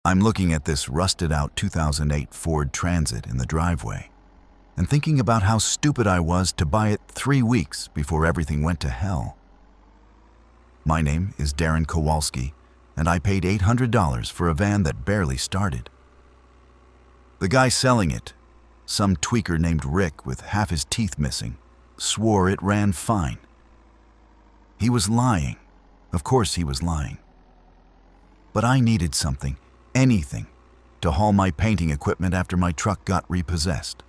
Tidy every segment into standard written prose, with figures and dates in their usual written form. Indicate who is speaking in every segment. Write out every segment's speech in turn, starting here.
Speaker 1: I'm looking at this rusted-out 2008 Ford Transit in the driveway and thinking about how stupid I was to buy it 3 weeks before everything went to hell. My name is Darren Kowalski, and I paid $800 for a van that barely started. The guy selling it, some tweaker named Rick with half his teeth missing, swore it ran fine. He was lying. Of course he was lying. But I needed something, anything, to haul my painting equipment after my truck got repossessed.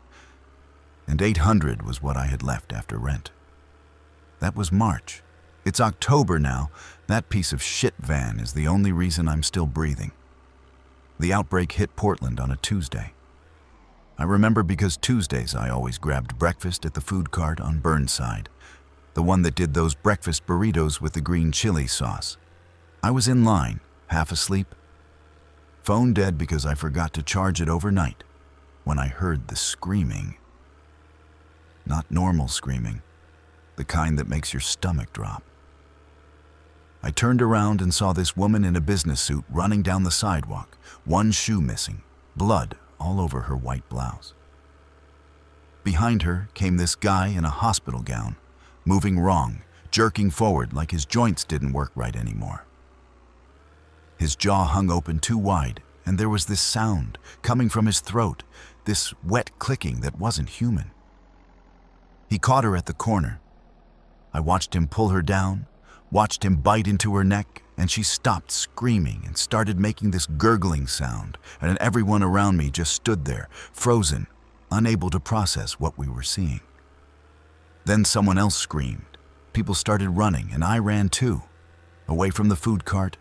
Speaker 1: And $800 was what I had left after rent. That was March. It's October now. That piece of shit van is the only reason I'm still breathing. The outbreak hit Portland on a Tuesday. I remember because Tuesdays I always grabbed breakfast at the food cart on Burnside, the one that did those breakfast burritos with the green chili sauce. I was in line, half asleep, phone dead because I forgot to charge it overnight, when I heard the screaming. Not normal screaming, the kind that makes your stomach drop. I turned around and saw this woman in a business suit running down the sidewalk, one shoe missing, blood all over her white blouse. Behind her came this guy in a hospital gown, moving wrong, jerking forward like his joints didn't work right anymore. His jaw hung open too wide, and there was this sound coming from his throat, this wet clicking that wasn't human. He caught her at the corner. I watched him pull her down, watched him bite into her neck, and she stopped screaming and started making this gurgling sound, and everyone around me just stood there, frozen, unable to process what we were seeing. Then someone else screamed. People started running, and I ran too, away from the food cart,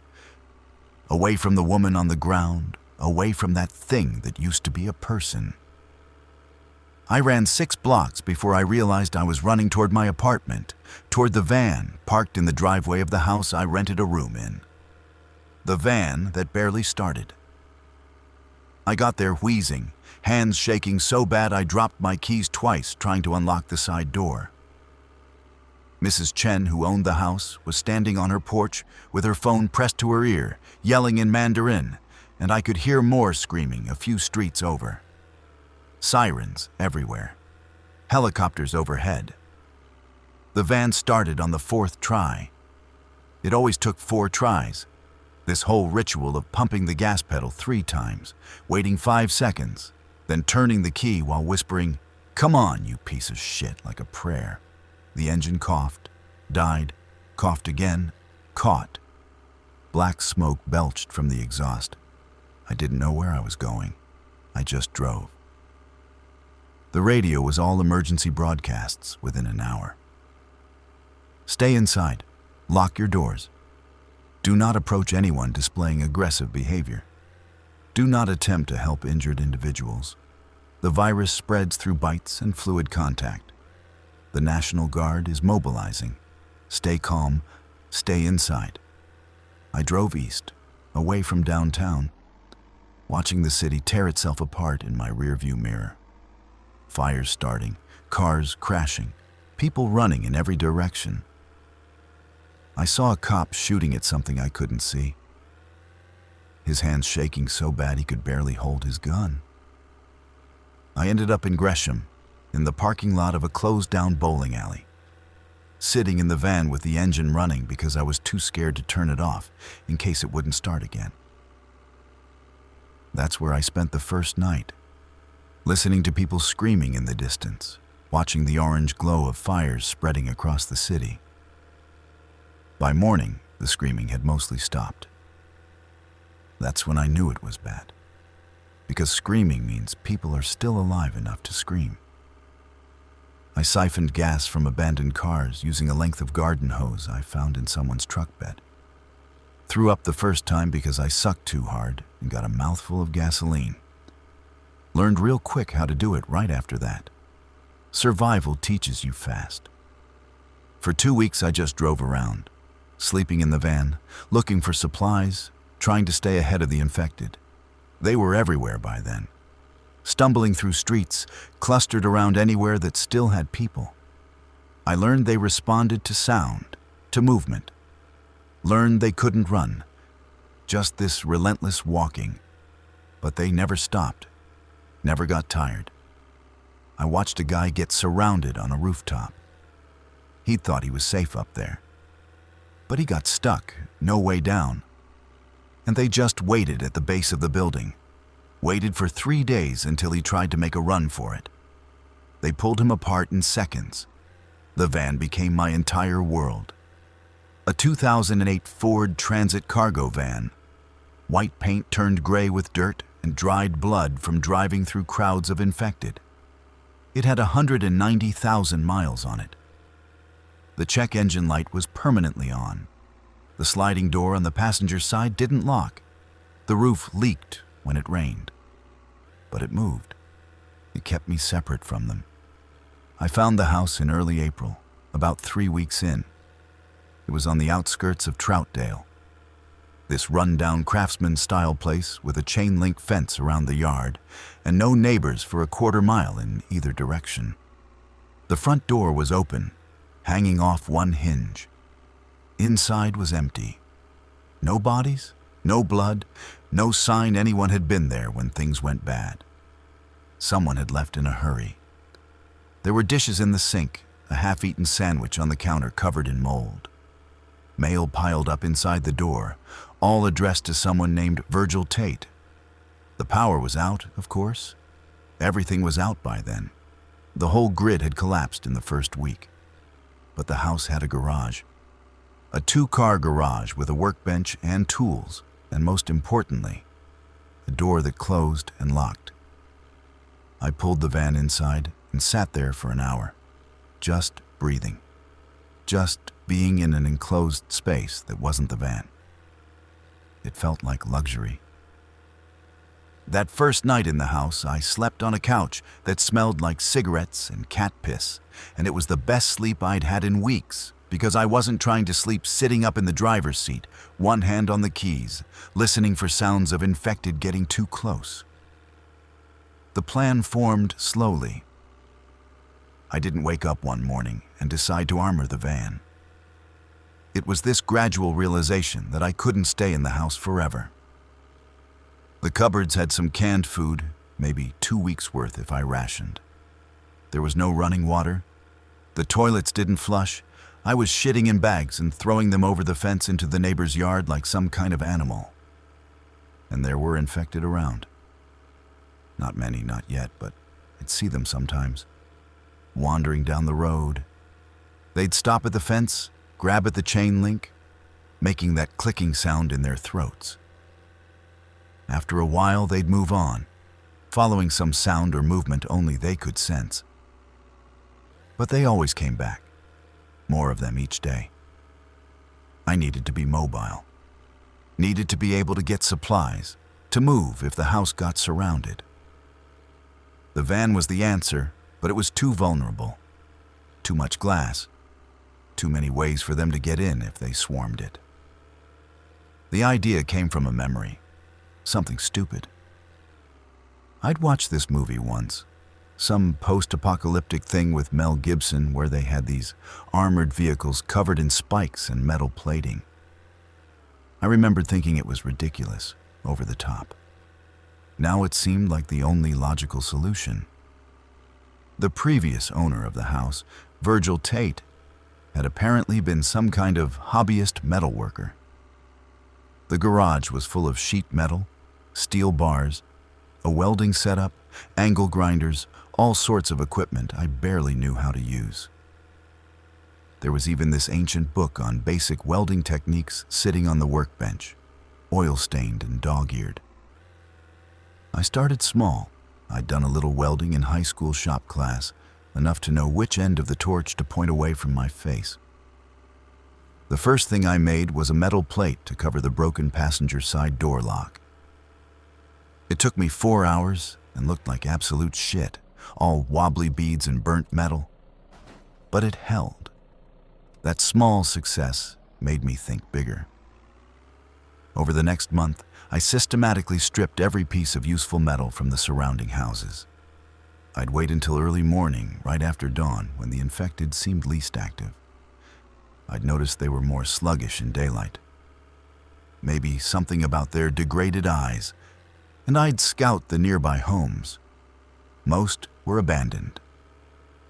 Speaker 1: away from the woman on the ground, away from that thing that used to be a person. I ran 6 blocks before I realized I was running toward my apartment, toward the van parked in the driveway of the house I rented a room in. The van that barely started. I got there wheezing, hands shaking so bad I dropped my keys twice trying to unlock the side door. Mrs. Chen, who owned the house, was standing on her porch with her phone pressed to her ear, yelling in Mandarin, and I could hear more screaming a few streets over. Sirens everywhere. Helicopters overhead. The van started on the 4th try. It always took 4 tries. This whole ritual of pumping the gas pedal 3 times, waiting 5 seconds, then turning the key while whispering, "Come on, you piece of shit," like a prayer. The engine coughed, died, coughed again, caught. Black smoke belched from the exhaust. I didn't know where I was going. I just drove. The radio was all emergency broadcasts within an hour. Stay inside. Lock your doors. Do not approach anyone displaying aggressive behavior. Do not attempt to help injured individuals. The virus spreads through bites and fluid contact. The National Guard is mobilizing. Stay calm. Stay inside. I drove east, away from downtown, watching the city tear itself apart in my rearview mirror. Fires starting, cars crashing, people running in every direction. I saw a cop shooting at something I couldn't see. His hands shaking so bad he could barely hold his gun. I ended up in Gresham, in the parking lot of a closed-down bowling alley, sitting in the van with the engine running because I was too scared to turn it off in case it wouldn't start again. That's where I spent the first night, listening to people screaming in the distance, watching the orange glow of fires spreading across the city. By morning, the screaming had mostly stopped. That's when I knew it was bad, because screaming means people are still alive enough to scream. I siphoned gas from abandoned cars using a length of garden hose I found in someone's truck bed. Threw up the first time because I sucked too hard and got a mouthful of gasoline. Learned real quick how to do it right after that. Survival teaches you fast. For 2 weeks I just drove around, sleeping in the van, looking for supplies, trying to stay ahead of the infected. They were everywhere by then. Stumbling through streets, clustered around anywhere that still had people. I learned they responded to sound, to movement. Learned they couldn't run. Just this relentless walking, But they never stopped, never got tired. I watched a guy get surrounded on a rooftop. He thought he was safe up there. But he got stuck, no way down. And they just waited at the base of the building. Waited for 3 days until he tried to make a run for it. They pulled him apart in seconds. The van became my entire world. A 2008 Ford Transit cargo van. White paint turned gray with dirt and dried blood from driving through crowds of infected. It had 190,000 miles on it. The check engine light was permanently on. The sliding door on the passenger side didn't lock. The roof leaked when it rained. But it moved. It kept me separate from them. I found the house in early April, about 3 weeks in. It was on the outskirts of Troutdale. This run-down craftsman-style place with a chain-link fence around the yard and no neighbors for a quarter mile in either direction. The front door was open, hanging off one hinge. Inside was empty. No bodies, no blood, no sign anyone had been there when things went bad. Someone had left in a hurry. There were dishes in the sink, a half-eaten sandwich on the counter covered in mold. Mail piled up inside the door, all addressed to someone named Virgil Tate. The power was out, of course. Everything was out by then. The whole grid had collapsed in the first week. But the house had a garage. A 2-car garage with a workbench and tools, and most importantly, a door that closed and locked. I pulled the van inside and sat there for an hour, just breathing, just being in an enclosed space that wasn't the van. It felt like luxury. That first night in the house, I slept on a couch that smelled like cigarettes and cat piss, and it was the best sleep I'd had in weeks because I wasn't trying to sleep sitting up in the driver's seat, one hand on the keys, listening for sounds of infected getting too close. The plan formed slowly. I didn't wake up one morning and decide to armor the van. It was this gradual realization that I couldn't stay in the house forever. The cupboards had some canned food, maybe 2 weeks' worth if I rationed. There was no running water. The toilets didn't flush. I was shitting in bags and throwing them over the fence into the neighbor's yard like some kind of animal. And there were infected around. Not many, not yet, but I'd see them sometimes. Wandering down the road. They'd stop at the fence, grab at the chain link, making that clicking sound in their throats. After a while, they'd move on, following some sound or movement only they could sense. But they always came back, more of them each day. I needed to be mobile, needed to be able to get supplies, to move if the house got surrounded. The van was the answer, but it was too vulnerable. Too much glass. Too many ways for them to get in if they swarmed it. The idea came from a memory. Something stupid. I'd watched this movie once. Some post-apocalyptic thing with Mel Gibson where they had these armored vehicles covered in spikes and metal plating. I remembered thinking it was ridiculous, over the top. Now it seemed like the only logical solution. The previous owner of the house, Virgil Tate, had apparently been some kind of hobbyist metal worker. The garage was full of sheet metal, steel bars, a welding setup, angle grinders, all sorts of equipment I barely knew how to use. There was even this ancient book on basic welding techniques sitting on the workbench, oil-stained and dog-eared. I started small. I'd done a little welding in high school shop class, enough to know which end of the torch to point away from my face. The first thing I made was a metal plate to cover the broken passenger side door lock. It took me 4 hours and looked like absolute shit, all wobbly beads and burnt metal. But it held. That small success made me think bigger. Over the next month, I systematically stripped every piece of useful metal from the surrounding houses. I'd wait until early morning, right after dawn, when the infected seemed least active. I'd noticed they were more sluggish in daylight. Maybe something about their degraded eyes, and I'd scout the nearby homes. Most were abandoned.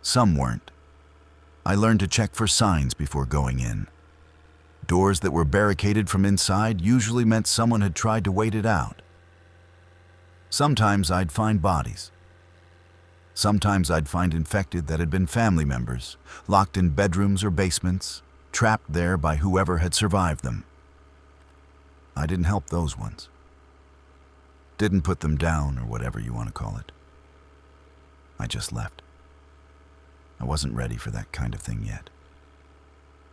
Speaker 1: Some weren't. I learned to check for signs before going in. Doors that were barricaded from inside usually meant someone had tried to wait it out. Sometimes I'd find bodies. Sometimes I'd find infected that had been family members, locked in bedrooms or basements, trapped there by whoever had survived them. I didn't help those ones. Didn't put them down, or whatever you want to call it. I just left. I wasn't ready for that kind of thing yet.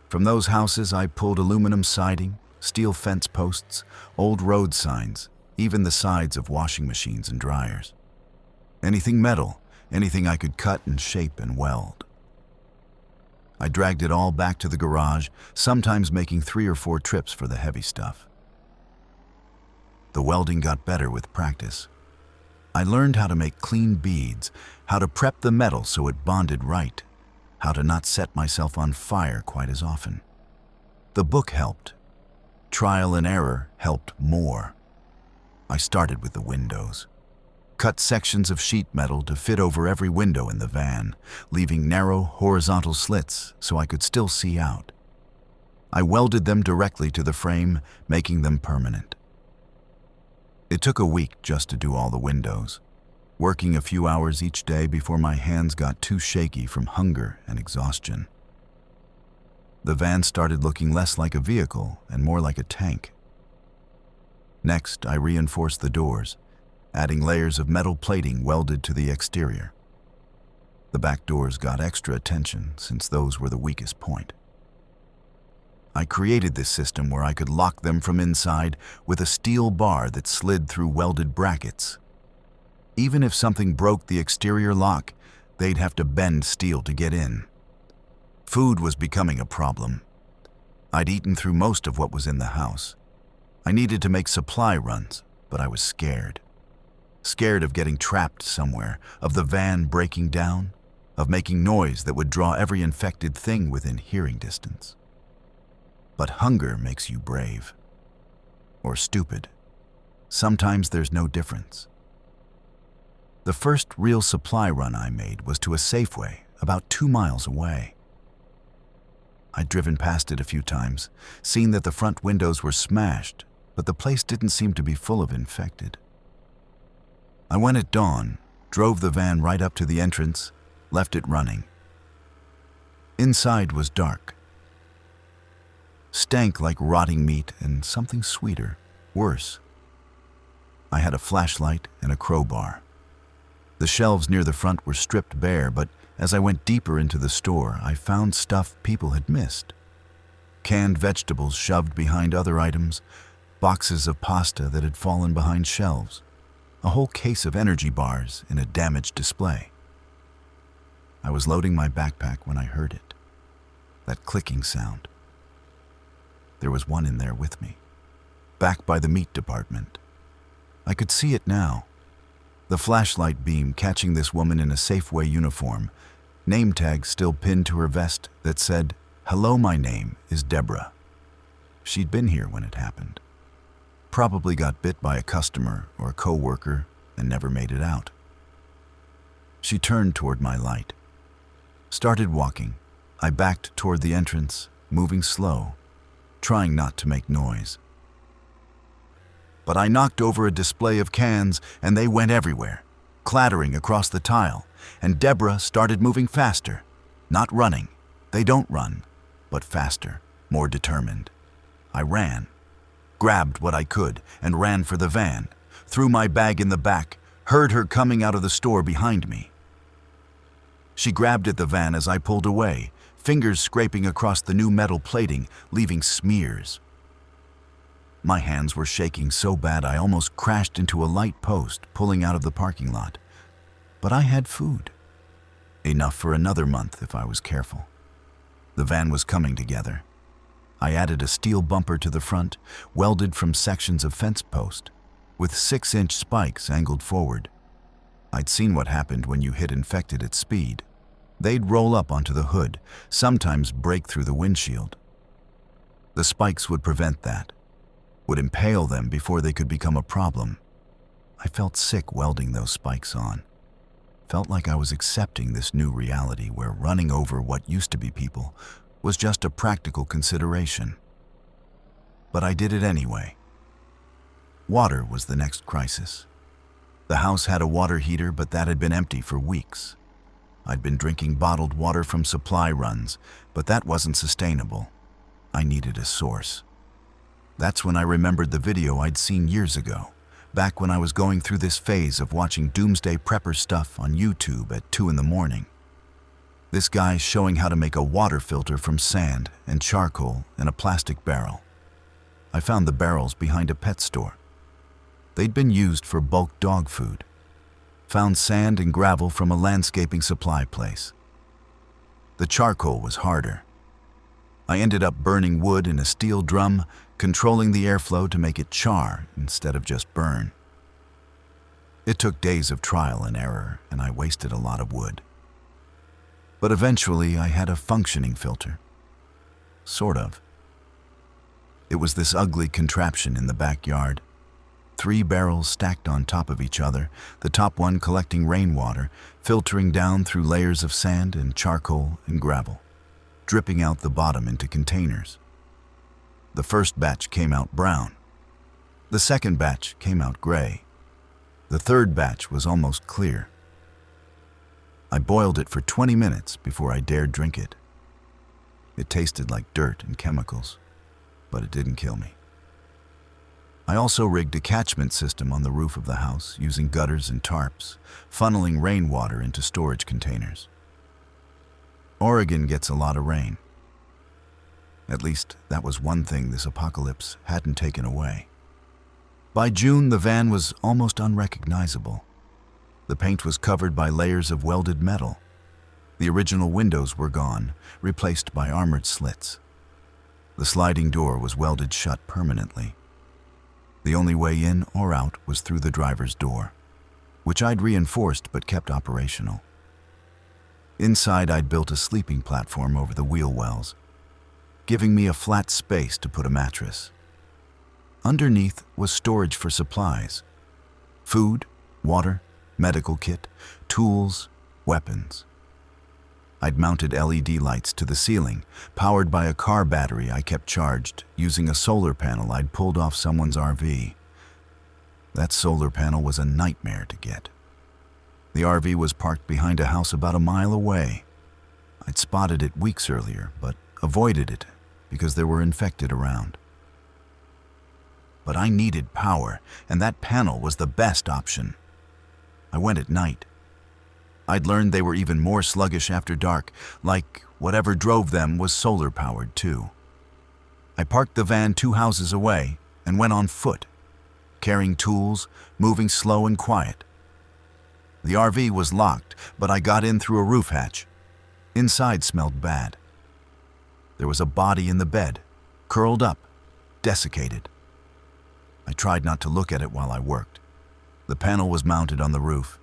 Speaker 1: From those houses, I pulled aluminum siding, steel fence posts, old road signs, even the sides of washing machines and dryers. Anything metal, anything I could cut and shape and weld. I dragged it all back to the garage, sometimes making 3 or 4 trips for the heavy stuff. The welding got better with practice. I learned how to make clean beads, how to prep the metal so it bonded right, how to not set myself on fire quite as often. The book helped. Trial and error helped more. I started with the windows. Cut sections of sheet metal to fit over every window in the van, leaving narrow, horizontal slits so I could still see out. I welded them directly to the frame, making them permanent. It took a week just to do all the windows, working a few hours each day before my hands got too shaky from hunger and exhaustion. The van started looking less like a vehicle and more like a tank. Next, I reinforced the doors, adding layers of metal plating welded to the exterior. The back doors got extra attention since those were the weakest point. I created this system where I could lock them from inside with a steel bar that slid through welded brackets. Even if something broke the exterior lock, they'd have to bend steel to get in. Food was becoming a problem. I'd eaten through most of what was in the house. I needed to make supply runs, but I was scared. Scared of getting trapped somewhere, of the van breaking down, of making noise that would draw every infected thing within hearing distance. But hunger makes you brave. Or stupid. Sometimes there's no difference. The first real supply run I made was to a Safeway about 2 miles away. I'd driven past it a few times, seen that the front windows were smashed, but the place didn't seem to be full of infected. I went at dawn, drove the van right up to the entrance, left it running. Inside was dark. Stank like rotting meat and something sweeter, worse. I had a flashlight and a crowbar. The shelves near the front were stripped bare, but as I went deeper into the store, I found stuff people had missed. Canned vegetables shoved behind other items, boxes of pasta that had fallen behind shelves, a whole case of energy bars in a damaged display. I was loading my backpack when I heard it, that clicking sound. There was one in there with me, back by the meat department. I could see it now. The flashlight beam catching this woman in a Safeway uniform, name tag still pinned to her vest that said, "Hello, my name is Deborah." She'd been here when it happened. Probably got bit by a customer or a co-worker and never made it out. She turned toward my light. Started walking. I backed toward the entrance, moving slow, trying not to make noise. But I knocked over a display of cans and they went everywhere, clattering across the tile, and Deborah started moving faster. Not running. They don't run, but faster, more determined. I ran, grabbed what I could, and ran for the van, threw my bag in the back, heard her coming out of the store behind me. She grabbed at the van as I pulled away, fingers scraping across the new metal plating, leaving smears. My hands were shaking so bad I almost crashed into a light post pulling out of the parking lot. But I had food. Enough for another month if I was careful. The van was coming together. I added a steel bumper to the front, welded from sections of fence post, with 6-inch spikes angled forward. I'd seen what happened when you hit infected at speed. They'd roll up onto the hood, sometimes break through the windshield. The spikes would prevent that, would impale them before they could become a problem. I felt sick welding those spikes on. Felt like I was accepting this new reality where running over what used to be people was just a practical consideration. But I did it anyway. Water was the next crisis. The house had a water heater, but that had been empty for weeks. I'd been drinking bottled water from supply runs, but that wasn't sustainable. I needed a source. That's when I remembered the video I'd seen years ago, back when I was going through this phase of watching doomsday prepper stuff on YouTube at 2 in the morning. This guy showing how to make a water filter from sand and charcoal in a plastic barrel. I found the barrels behind a pet store. They'd been used for bulk dog food. Found sand and gravel from a landscaping supply place. The charcoal was harder. I ended up burning wood in a steel drum, controlling the airflow to make it char instead of just burn. It took days of trial and error, and I wasted a lot of wood. But eventually I had a functioning filter. Sort of. It was this ugly contraption in the backyard. 3 barrels stacked on top of each other, the top one collecting rainwater, filtering down through layers of sand and charcoal and gravel, dripping out the bottom into containers. The first batch came out brown. The second batch came out gray. The third batch was almost clear. I boiled it for 20 minutes before I dared drink it. It tasted like dirt and chemicals, but it didn't kill me. I also rigged a catchment system on the roof of the house using gutters and tarps, funneling rainwater into storage containers. Oregon gets a lot of rain. At least that was one thing this apocalypse hadn't taken away. By June, the van was almost unrecognizable. The paint was covered by layers of welded metal. The original windows were gone, replaced by armored slits. The sliding door was welded shut permanently. The only way in or out was through the driver's door, which I'd reinforced but kept operational. Inside, I'd built a sleeping platform over the wheel wells, giving me a flat space to put a mattress. Underneath was storage for supplies: food, water, medical kit, tools, weapons. I'd mounted LED lights to the ceiling, powered by a car battery I kept charged using a solar panel I'd pulled off someone's RV. That solar panel was a nightmare to get. The RV was parked behind a house about a mile away. I'd spotted it weeks earlier, but avoided it because there were infected around. But I needed power, and that panel was the best option. I went at night. I'd learned they were even more sluggish after dark, like whatever drove them was solar-powered too. I parked the van 2 houses away and went on foot, carrying tools, moving slow and quiet. The RV was locked, but I got in through a roof hatch. Inside smelled bad. There was a body in the bed, curled up, desiccated. I tried not to look at it while I worked. The panel was mounted on the roof.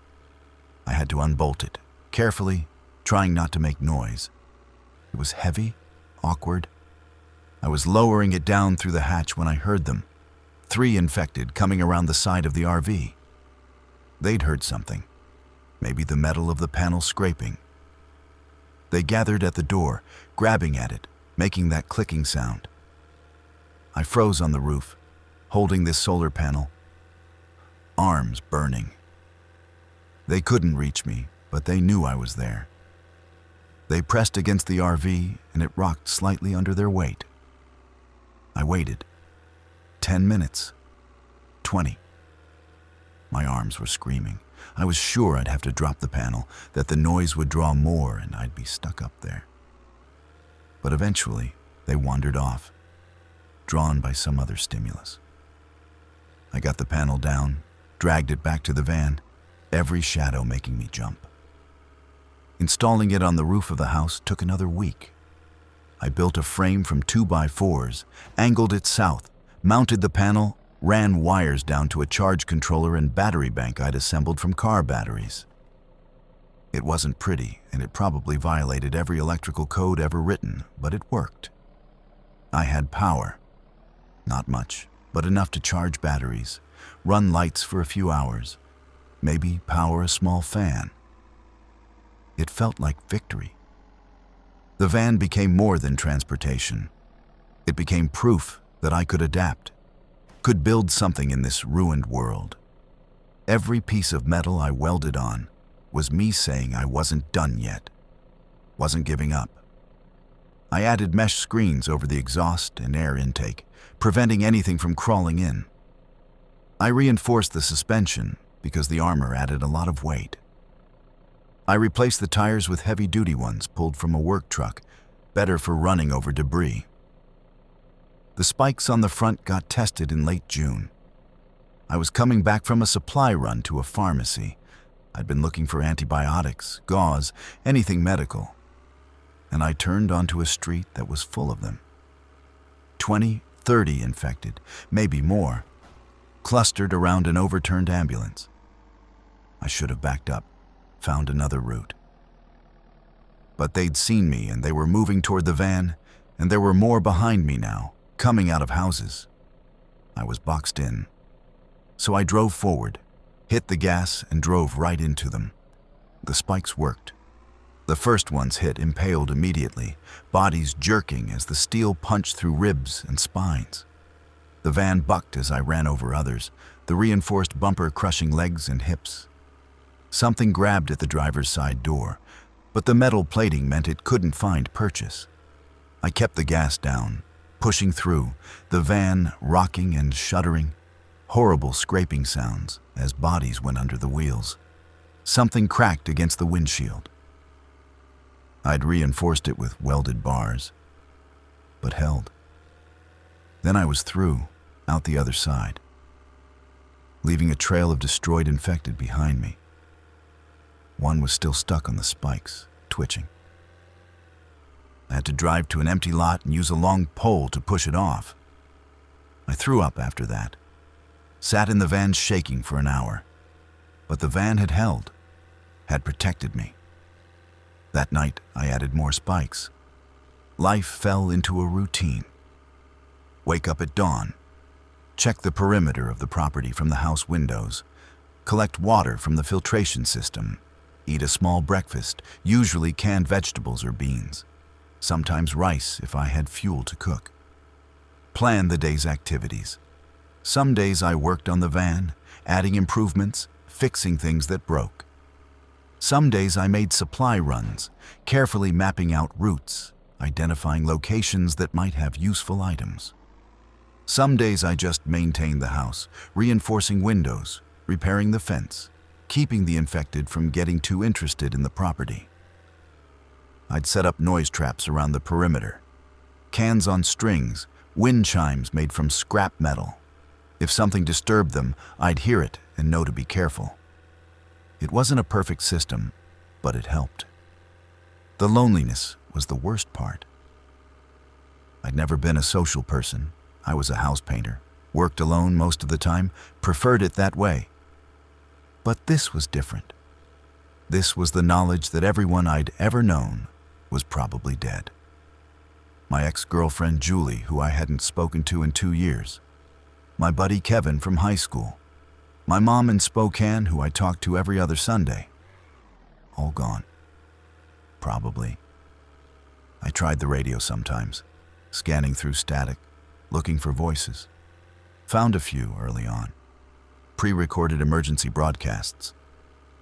Speaker 1: I had to unbolt it, carefully, trying not to make noise. It was heavy, awkward. I was lowering it down through the hatch when I heard them. 3 infected coming around the side of the RV. They'd heard something, maybe the metal of the panel scraping. They gathered at the door, grabbing at it, making that clicking sound. I froze on the roof, holding this solar panel, arms burning. They couldn't reach me, but they knew I was there. They pressed against the RV, and it rocked slightly under their weight. I waited. 10 minutes. 20. My arms were screaming. I was sure I'd have to drop the panel, that the noise would draw more and I'd be stuck up there. But eventually, they wandered off, drawn by some other stimulus. I got the panel down, dragged it back to the van, every shadow making me jump. Installing it on the roof of the house took another week. I built a frame from 2x4s, angled it south, mounted the panel, ran wires down to a charge controller and battery bank I'd assembled from car batteries. It wasn't pretty, and it probably violated every electrical code ever written, but it worked. I had power. Not much, but enough to charge batteries, run lights for a few hours, maybe power a small fan. It felt like victory. The van became more than transportation. It became proof that I could adapt, could build something in this ruined world. Every piece of metal I welded on was me saying I wasn't done yet, wasn't giving up. I added mesh screens over the exhaust and air intake, preventing anything from crawling in. I reinforced the suspension because the armor added a lot of weight. I replaced the tires with heavy-duty ones pulled from a work truck, better for running over debris. The spikes on the front got tested in late June. I was coming back from a supply run to a pharmacy. I'd been looking for antibiotics, gauze, anything medical. And I turned onto a street that was full of them. 20, 30 infected, maybe more, clustered around an overturned ambulance. I should have backed up, found another route. But they'd seen me and they were moving toward the van, and there were more behind me now, coming out of houses. I was boxed in. So I drove forward, hit the gas, and drove right into them. The spikes worked. The first ones hit impaled immediately, bodies jerking as the steel punched through ribs and spines. The van bucked as I ran over others, the reinforced bumper crushing legs and hips. Something grabbed at the driver's side door, but the metal plating meant it couldn't find purchase. I kept the gas down, pushing through, the van rocking and shuddering, horrible scraping sounds as bodies went under the wheels. Something cracked against the windshield. I'd reinforced it with welded bars, but held. Then I was through, out the other side, leaving a trail of destroyed infected behind me. One was still stuck on the spikes, twitching. I had to drive to an empty lot and use a long pole to push it off. I threw up after that, sat in the van shaking for an hour, but the van had held, had protected me. That night, I added more spikes. Life fell into a routine. Wake up at dawn, check the perimeter of the property from the house windows, collect water from the filtration system, eat a small breakfast, usually canned vegetables or beans, sometimes rice if I had fuel to cook. Plan the day's activities. Some days I worked on the van, adding improvements, fixing things that broke. Some days I made supply runs, carefully mapping out routes, identifying locations that might have useful items. Some days I just maintained the house, reinforcing windows, repairing the fence, keeping the infected from getting too interested in the property. I'd set up noise traps around the perimeter, cans on strings, wind chimes made from scrap metal. If something disturbed them, I'd hear it and know to be careful. It wasn't a perfect system, but it helped. The loneliness was the worst part. I'd never been a social person. I was a house painter, worked alone most of the time, preferred it that way. But this was different. This was the knowledge that everyone I'd ever known was probably dead. My ex-girlfriend Julie, who I hadn't spoken to in 2 years. My buddy Kevin from high school. My mom in Spokane, who I talked to every other Sunday. All gone. Probably. I tried the radio sometimes, scanning through static, looking for voices. Found a few early on. Pre-recorded emergency broadcasts.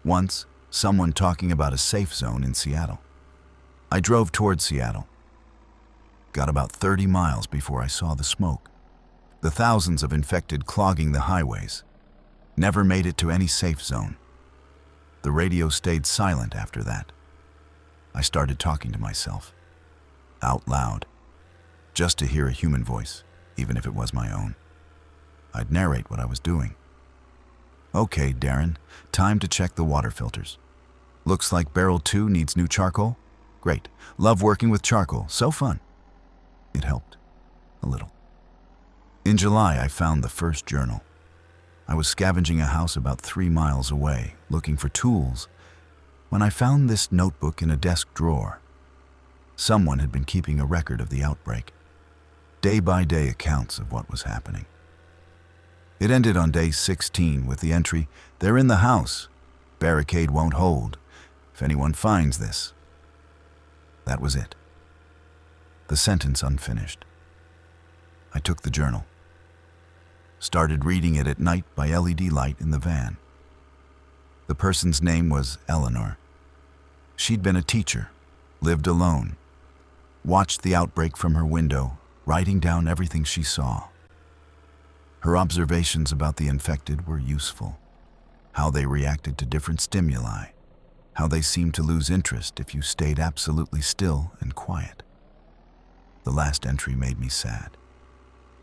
Speaker 1: Once, someone talking about a safe zone in Seattle. I drove towards Seattle. Got about 30 miles before I saw the smoke. The thousands of infected clogging the highways. Never made it to any safe zone. The radio stayed silent after that. I started talking to myself, out loud, just to hear a human voice, even if it was my own. I'd narrate what I was doing. Okay, Darren, time to check the water filters. Looks like barrel 2 needs new charcoal. Great. Love working with charcoal. So fun. It helped. A little. In July, I found the first journal. I was scavenging a house about 3 miles away, looking for tools, when I found this notebook in a desk drawer. Someone had been keeping a record of the outbreak. Day-by-day accounts of what was happening. It ended on day 16 with the entry, "They're in the house. Barricade won't hold. If anyone finds this." That was it. The sentence unfinished. I took the journal. Started reading it at night by LED light in the van. The person's name was Eleanor. She'd been a teacher, lived alone, watched the outbreak from her window, writing down everything she saw. Her observations about the infected were useful. How they reacted to different stimuli, how they seemed to lose interest if you stayed absolutely still and quiet. The last entry made me sad.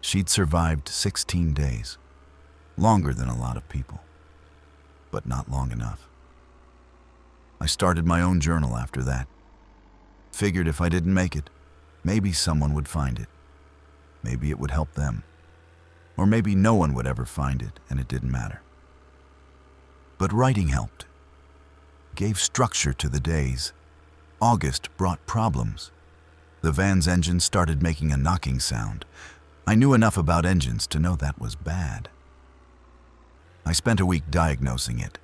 Speaker 1: She'd survived 16 days, longer than a lot of people, but not long enough. I started my own journal after that. Figured if I didn't make it, maybe someone would find it. Maybe it would help them. Or maybe no one would ever find it and it didn't matter. But writing helped. Gave structure to the days. August brought problems. The van's engine started making a knocking sound. I knew enough about engines to know that was bad. I spent a week diagnosing it,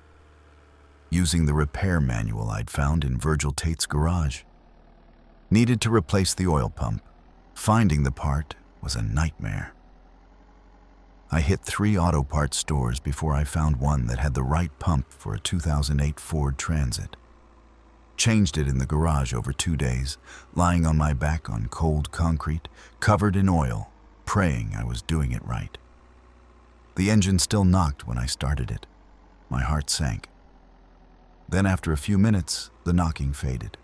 Speaker 1: using the repair manual I'd found in Virgil Tate's garage. Needed to replace the oil pump. Finding the part was a nightmare. I hit 3 auto parts stores before I found one that had the right pump for a 2008 Ford Transit. Changed it in the garage over 2 days, lying on my back on cold concrete, covered in oil, praying I was doing it right. The engine still knocked when I started it. My heart sank. Then after a few minutes, the knocking faded.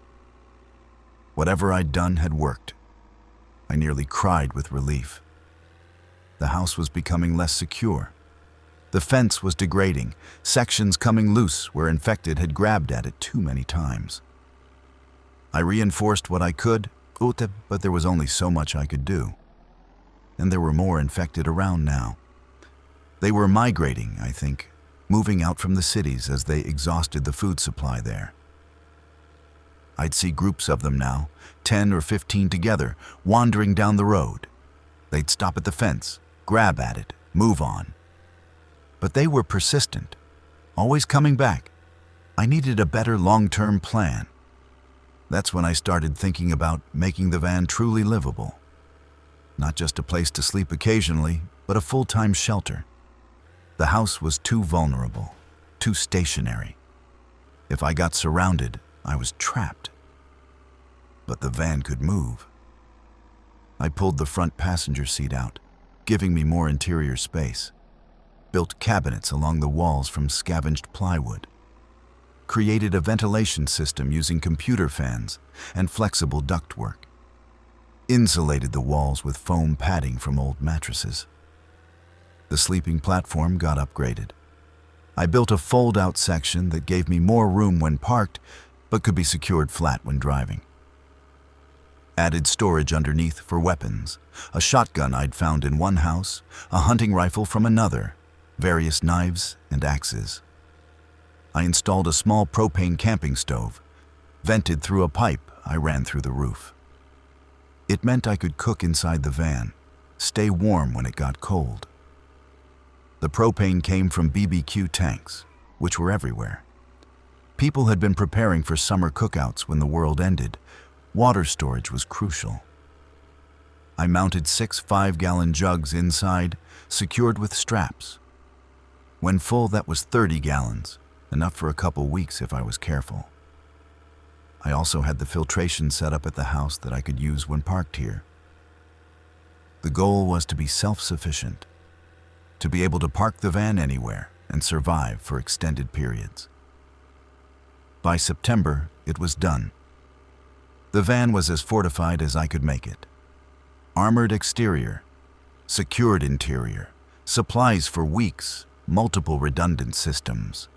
Speaker 1: Whatever I'd done had worked. I nearly cried with relief. The house was becoming less secure. The fence was degrading, sections coming loose where infected had grabbed at it too many times. I reinforced what I could, but there was only so much I could do. And there were more infected around now. They were migrating, I think, moving out from the cities as they exhausted the food supply there. I'd see groups of them now, 10 or 15 together, wandering down the road. They'd stop at the fence, grab at it, move on. But they were persistent, always coming back. I needed a better long-term plan. That's when I started thinking about making the van truly livable. Not just a place to sleep occasionally, but a full-time shelter. The house was too vulnerable, too stationary. If I got surrounded, I was trapped. But the van could move. I pulled the front passenger seat out, giving me more interior space. Built cabinets along the walls from scavenged plywood. Created a ventilation system using computer fans and flexible ductwork. Insulated the walls with foam padding from old mattresses. The sleeping platform got upgraded. I built a fold-out section that gave me more room when parked, but could be secured flat when driving. Added storage underneath for weapons, a shotgun I'd found in one house, a hunting rifle from another, various knives and axes. I installed a small propane camping stove, vented through a pipe I ran through the roof. It meant I could cook inside the van, stay warm when it got cold. The propane came from BBQ tanks, which were everywhere. People had been preparing for summer cookouts when the world ended. Water storage was crucial. I mounted 6 5-gallon jugs inside, secured with straps. When full, that was 30 gallons, enough for a couple weeks if I was careful. I also had the filtration set up at the house that I could use when parked here. The goal was to be self-sufficient, to be able to park the van anywhere and survive for extended periods. By September, it was done. The van was as fortified as I could make it. Armored exterior, secured interior, supplies for weeks, multiple redundant systems.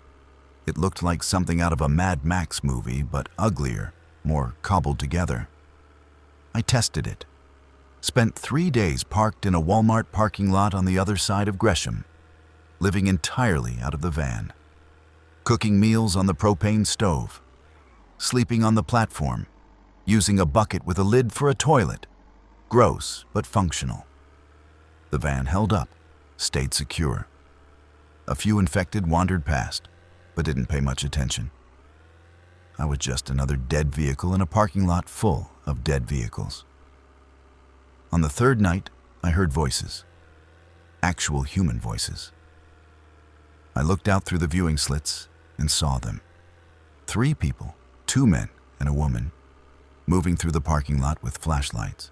Speaker 1: It looked like something out of a Mad Max movie, but uglier, more cobbled together. I tested it. Spent 3 days parked in a Walmart parking lot on the other side of Gresham, living entirely out of the van. Cooking meals on the propane stove. Sleeping on the platform. Using a bucket with a lid for a toilet. Gross, but functional. The van held up, stayed secure. A few infected wandered past, but didn't pay much attention. I was just another dead vehicle in a parking lot full of dead vehicles. On the third night, I heard voices. Actual human voices. I looked out through the viewing slits and saw them. 3 people, 2 men and a woman, moving through the parking lot with flashlights.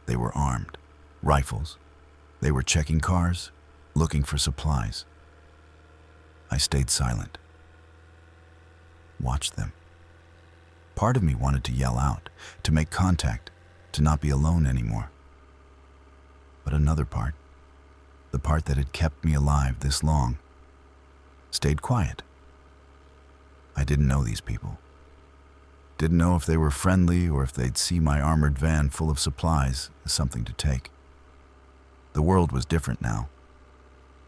Speaker 1: They were armed, rifles. They were checking cars, looking for supplies. I stayed silent. Watched them. Part of me wanted to yell out, to make contact, to not be alone anymore. But another part, the part that had kept me alive this long, stayed quiet. I didn't know these people. Didn't know if they were friendly or if they'd see my armored van full of supplies as something to take. The world was different now.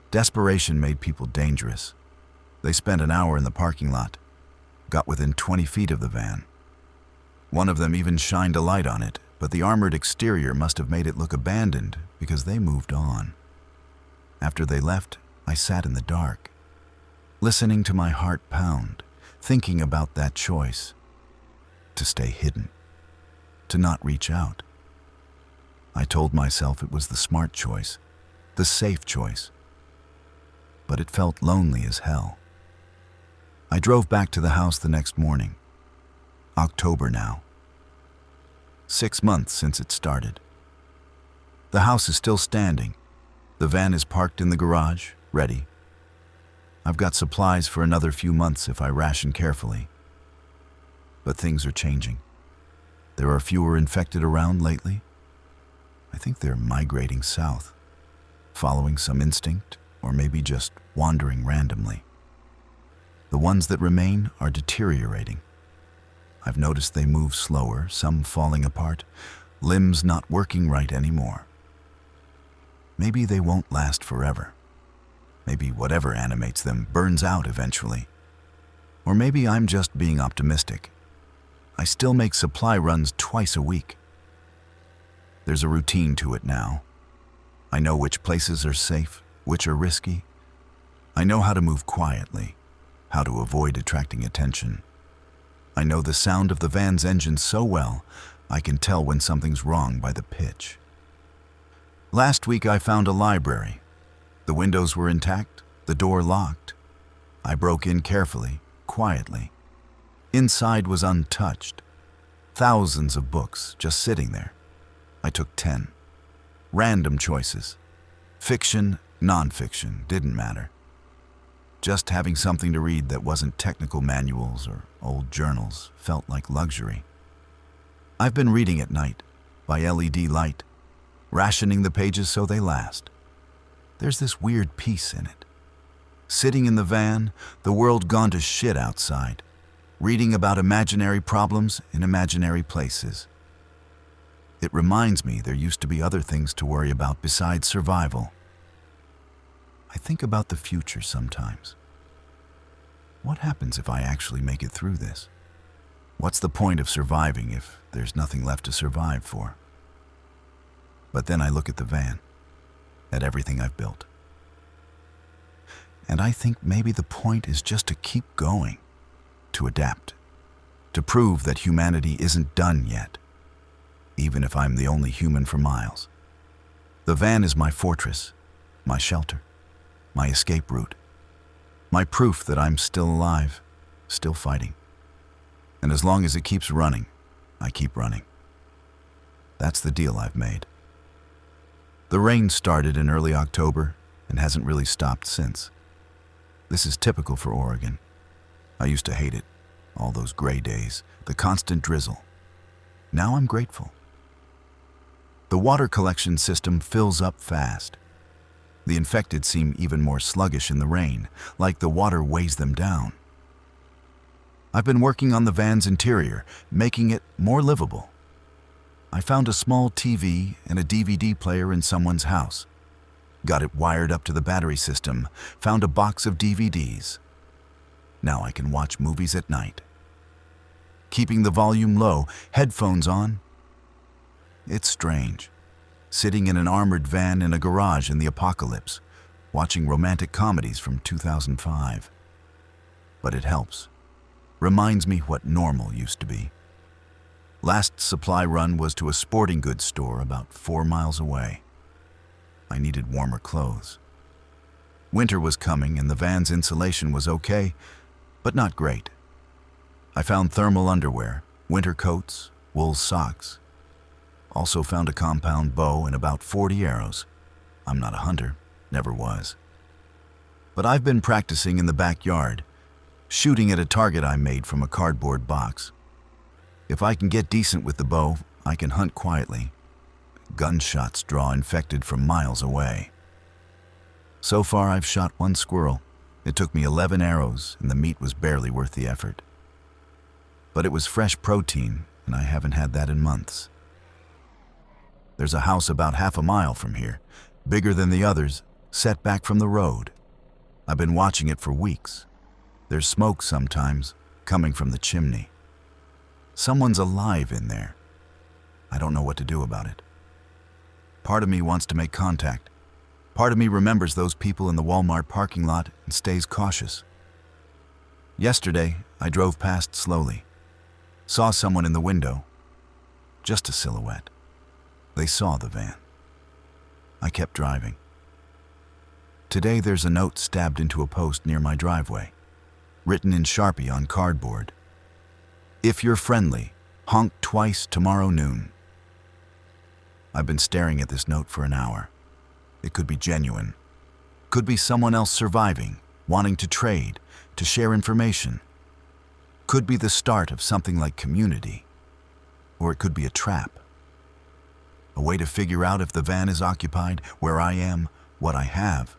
Speaker 1: Desperation made people dangerous. They spent an hour in the parking lot, got within 20 feet of the van. One of them even shined a light on it, but the armored exterior must have made it look abandoned because they moved on. After they left, I sat in the dark, listening to my heart pound, thinking about that choice. To stay hidden, to not reach out. I told myself it was the smart choice, the safe choice. But it felt lonely as hell. I drove back to the house the next morning. October now. 6 months since it started. The house is still standing. The van is parked in the garage, ready. I've got supplies for another few months if I ration carefully. But things are changing. There are fewer infected around lately. I think they're migrating south, following some instinct, or maybe just wandering randomly. The ones that remain are deteriorating. I've noticed they move slower, some falling apart, limbs not working right anymore. Maybe they won't last forever. Maybe whatever animates them burns out eventually. Or maybe I'm just being optimistic. I still make supply runs twice a week. There's a routine to it now. I know which places are safe, which are risky. I know how to move quietly, how to avoid attracting attention. I know the sound of the van's engine so well, I can tell when something's wrong by the pitch. Last week I found a library. The windows were intact, the door locked. I broke in carefully, quietly. Inside was untouched. Thousands of books just sitting there. I took 10. Random choices. Fiction, non-fiction, didn't matter. Just having something to read that wasn't technical manuals or old journals felt like luxury. I've been reading at night, by LED light, rationing the pages so they last. There's this weird peace in it. Sitting in the van, the world gone to shit outside, reading about imaginary problems in imaginary places. It reminds me there used to be other things to worry about besides survival. I think about the future sometimes. What happens if I actually make it through this? What's the point of surviving if there's nothing left to survive for? But then I look at the van, at everything I've built. And I think maybe the point is just to keep going, to adapt, to prove that humanity isn't done yet, even if I'm the only human for miles. The van is my fortress, my shelter, my escape route, my proof that I'm still alive, still fighting. And as long as it keeps running, I keep running. That's the deal I've made. The rain started in early October and hasn't really stopped since. This is typical for Oregon. I used to hate it, all those gray days, the constant drizzle. Now I'm grateful. The water collection system fills up fast. The infected seem even more sluggish in the rain, like the water weighs them down. I've been working on the van's interior, making it more livable. I found a small TV and a DVD player in someone's house. Got it wired up to the battery system, found a box of DVDs. Now I can watch movies at night. Keeping the volume low, headphones on. It's strange, sitting in an armored van in a garage in the apocalypse, watching romantic comedies from 2005. But it helps. Reminds me what normal used to be. Last supply run was to a sporting goods store about 4 miles away. I needed warmer clothes. Winter was coming and the van's insulation was okay, but not great. I found thermal underwear, winter coats, wool socks. Also found a compound bow and about 40 arrows. I'm not a hunter, never was. But I've been practicing in the backyard, shooting at a target I made from a cardboard box. If I can get decent with the bow, I can hunt quietly. Gunshots draw infected from miles away. So far, I've shot 1 squirrel. It took me 11 arrows, and the meat was barely worth the effort. But it was fresh protein, and I haven't had that in months. There's a house about half a mile from here, bigger than the others, set back from the road. I've been watching it for weeks. There's smoke sometimes, coming from the chimney. Someone's alive in there. I don't know what to do about it. Part of me wants to make contact. Part of me remembers those people in the Walmart parking lot and stays cautious. Yesterday, I drove past slowly. Saw someone in the window. Just a silhouette. They saw the van. I kept driving. Today there's a note stabbed into a post near my driveway, written in Sharpie on cardboard. If you're friendly, honk twice tomorrow noon. I've been staring at this note for an hour. It could be genuine. Could be someone else surviving, wanting to trade, to share information. Could be the start of something like community. Or it could be a trap. A way to figure out if the van is occupied, where I am, what I have.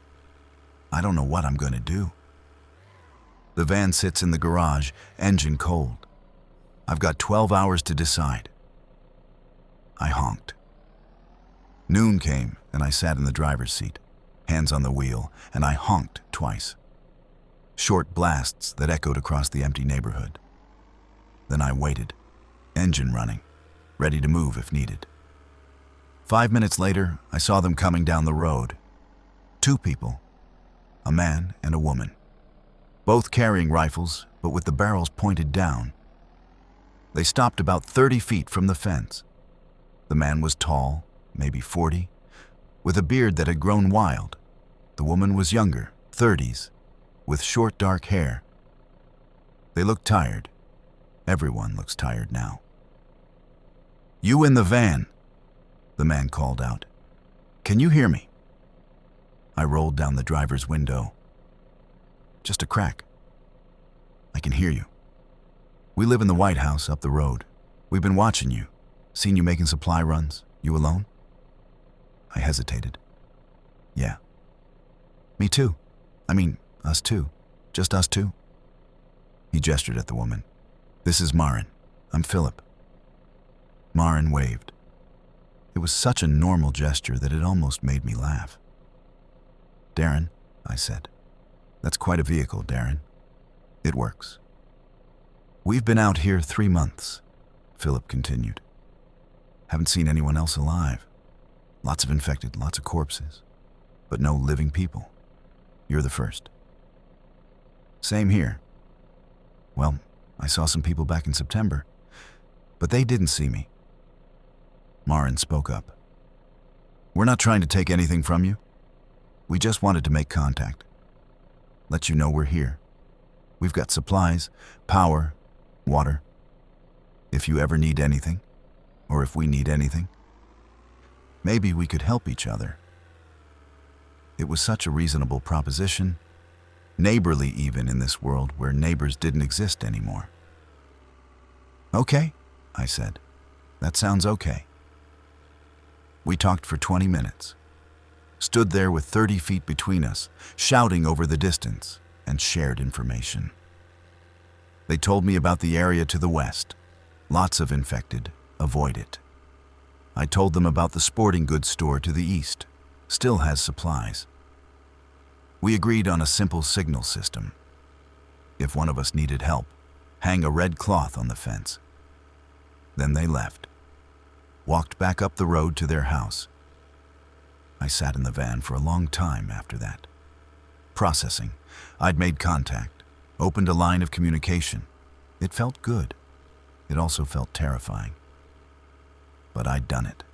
Speaker 1: I don't know what I'm going to do. The van sits in the garage, engine cold. I've got 12 hours to decide. I honked. Noon came, and I sat in the driver's seat, hands on the wheel, and I honked twice. Short blasts that echoed across the empty neighborhood. Then I waited, engine running, ready to move if needed. 5 minutes later, I saw them coming down the road. 2 people, a man and a woman, both carrying rifles, but with the barrels pointed down. They stopped about 30 feet from the fence. The man was tall, maybe 40, with a beard that had grown wild. The woman was younger, 30s, with short dark hair. They looked tired. Everyone looks tired now. "You in the van," the man called out. "Can you hear me?" I rolled down the driver's window. "Just a crack." "I can hear you. We live in the White House up the road. We've been watching you, seen you making supply runs. You alone?" I hesitated. "Yeah." "Me too. I mean, us too. Just us two." He gestured at the woman. "This is Marin. I'm Philip." Marin waved. It was such a normal gesture that it almost made me laugh. "Darren," I said. "That's quite a vehicle, Darren. It works." "We've been out here 3 months," Philip continued. "Haven't seen anyone else alive. Lots of infected, lots of corpses, but no living people. You're the first." "Same here. Well, I saw some people back in September, but they didn't see me." Marin spoke up. "We're not trying to take anything from you. We just wanted to make contact. Let you know we're here. We've got supplies, power, water. If you ever need anything, or if we need anything, maybe we could help each other." It was such a reasonable proposition, neighborly even in this world where neighbors didn't exist anymore. "Okay," I said. "That sounds okay." We talked for 20 minutes, stood there with 30 feet between us, shouting over the distance, and shared information. They told me about the area to the west. Lots of infected. Avoid it. I told them about the sporting goods store to the east. Still has supplies. We agreed on a simple signal system. If one of us needed help, hang a red cloth on the fence. Then they left. Walked back up the road to their house. I sat in the van for a long time after that. Processing. I'd made contact, opened a line of communication. It felt good. It also felt terrifying. But I'd done it.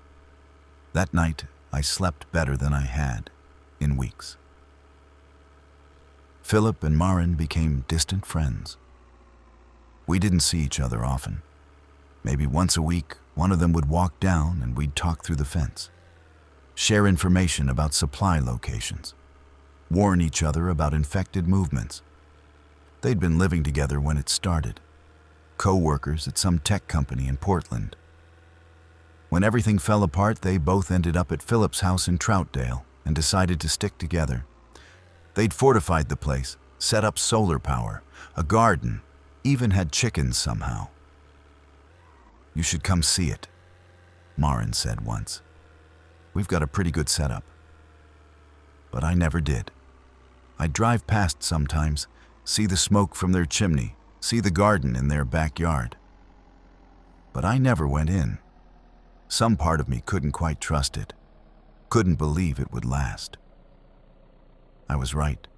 Speaker 1: That night, I slept better than I had in weeks. Philip and Maren became distant friends. We didn't see each other often. Maybe once a week, one of them would walk down and we'd talk through the fence, share information about supply locations, warn each other about infected movements. They'd been living together when it started, co-workers at some tech company in Portland. When everything fell apart, they both ended up at Philip's house in Troutdale and decided to stick together. They'd fortified the place, set up solar power, a garden, even had chickens somehow. "You should come see it," Maren said once. "We've got a pretty good setup." But I never did. I'd drive past sometimes, see the smoke from their chimney, see the garden in their backyard. But I never went in. Some part of me couldn't quite trust it, couldn't believe it would last. I was right.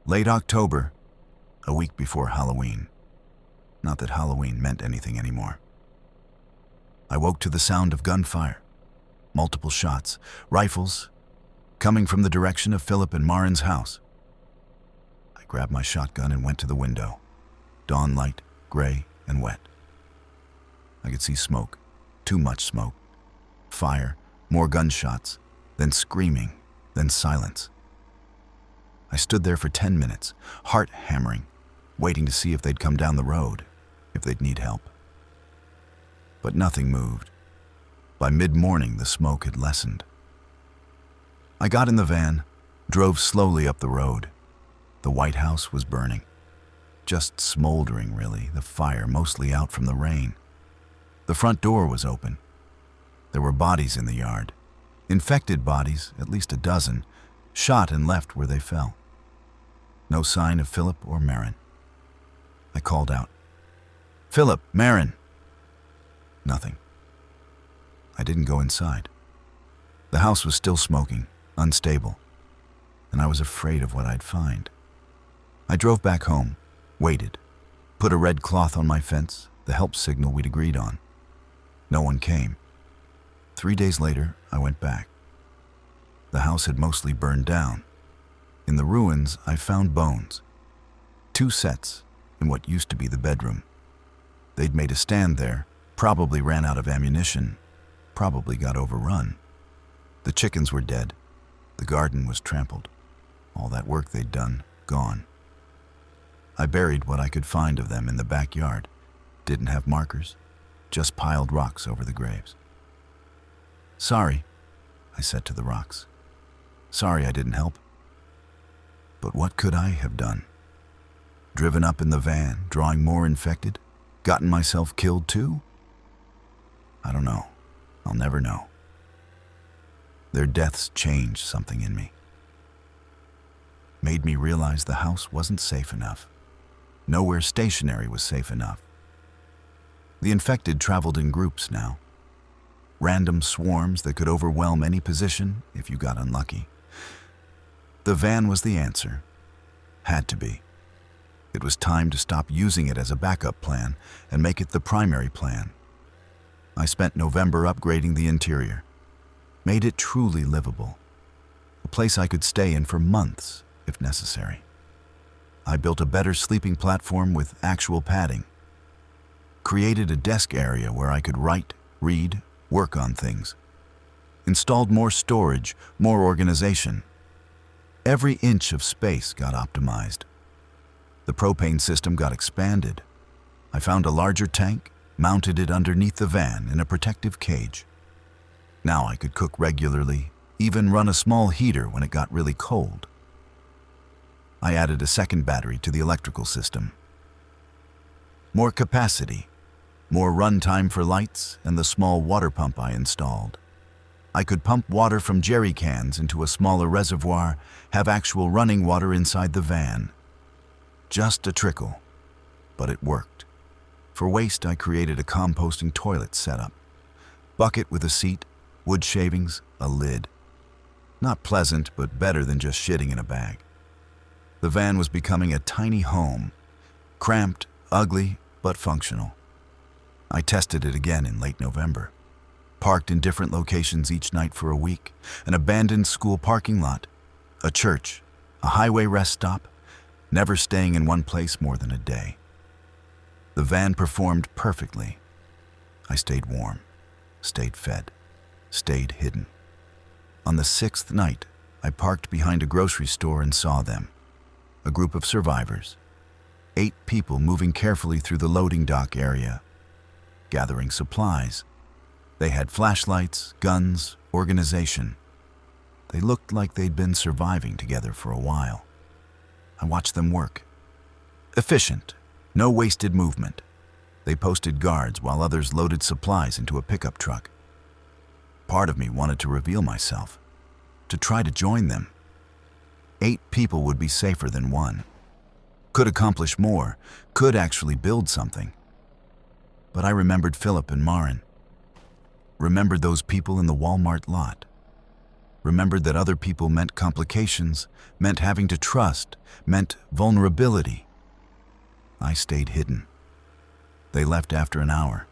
Speaker 1: Late October, a week before Halloween. Not that Halloween meant anything anymore. I woke to the sound of gunfire, multiple shots, rifles, coming from the direction of Philip and Maren's house. I grabbed my shotgun and went to the window. Dawn light, gray and wet. I could see smoke, too much smoke. Fire, more gunshots, then screaming, then silence. I stood there for 10 minutes, heart hammering, waiting to see if they'd come down the road, if they'd need help. But nothing moved. By mid-morning, the smoke had lessened. I got in the van, drove slowly up the road. The White House was burning. Just smoldering, really, the fire mostly out from the rain. The front door was open. There were bodies in the yard. Infected bodies, at least a dozen, shot and left where they fell. No sign of Philip or Maren. I called out, "Philip, Maren!" Nothing. I didn't go inside. The house was still smoking, unstable, and I was afraid of what I'd find. I drove back home, waited, put a red cloth on my fence, the help signal we'd agreed on. No one came. 3 days later, I went back. The house had mostly burned down. In the ruins, I found bones. 2 sets in what used to be the bedroom. They'd made a stand there, probably ran out of ammunition, probably got overrun. The chickens were dead. The garden was trampled. All that work they'd done, gone. I buried what I could find of them in the backyard. Didn't have markers, just piled rocks over the graves. "Sorry," I said to the rocks. "Sorry I didn't help." But what could I have done? Driven up in the van, drawing more infected? Gotten myself killed too? I don't know. I'll never know. Their deaths changed something in me. Made me realize the house wasn't safe enough. Nowhere stationary was safe enough. The infected traveled in groups now. Random swarms that could overwhelm any position if you got unlucky. The van was the answer. Had to be. It was time to stop using it as a backup plan and make it the primary plan. I spent November upgrading the interior. Made it truly livable. A place I could stay in for months, if necessary. I built a better sleeping platform with actual padding. Created a desk area where I could write, read, work on things. Installed more storage, more organization. Every inch of space got optimized. The propane system got expanded. I found a larger tank, mounted it underneath the van in a protective cage. Now I could cook regularly, even run a small heater when it got really cold. I added a second battery to the electrical system. More capacity, more runtime for lights, and the small water pump I installed. I could pump water from jerry cans into a smaller reservoir, have actual running water inside the van. Just a trickle, but it worked. For waste, I created a composting toilet setup. Bucket with a seat, wood shavings, a lid. Not pleasant, but better than just shitting in a bag. The van was becoming a tiny home, cramped, ugly, but functional. I tested it again in late November. Parked in different locations each night for a week, an abandoned school parking lot, a church, a highway rest stop, never staying in one place more than a day. The van performed perfectly. I stayed warm, stayed fed, stayed hidden. On the 6th night, I parked behind a grocery store and saw them. A group of survivors. 8 people moving carefully through the loading dock area, gathering supplies. They had flashlights, guns, organization. They looked like they'd been surviving together for a while. I watched them work. Efficient, no wasted movement. They posted guards while others loaded supplies into a pickup truck. Part of me wanted to reveal myself, to try to join them. 8 people would be safer than 1. Could accomplish more, could actually build something. But I remembered Philip and Marin. Remembered those people in the Walmart lot. Remembered that other people meant complications, meant having to trust, meant vulnerability. I stayed hidden. They left after an hour.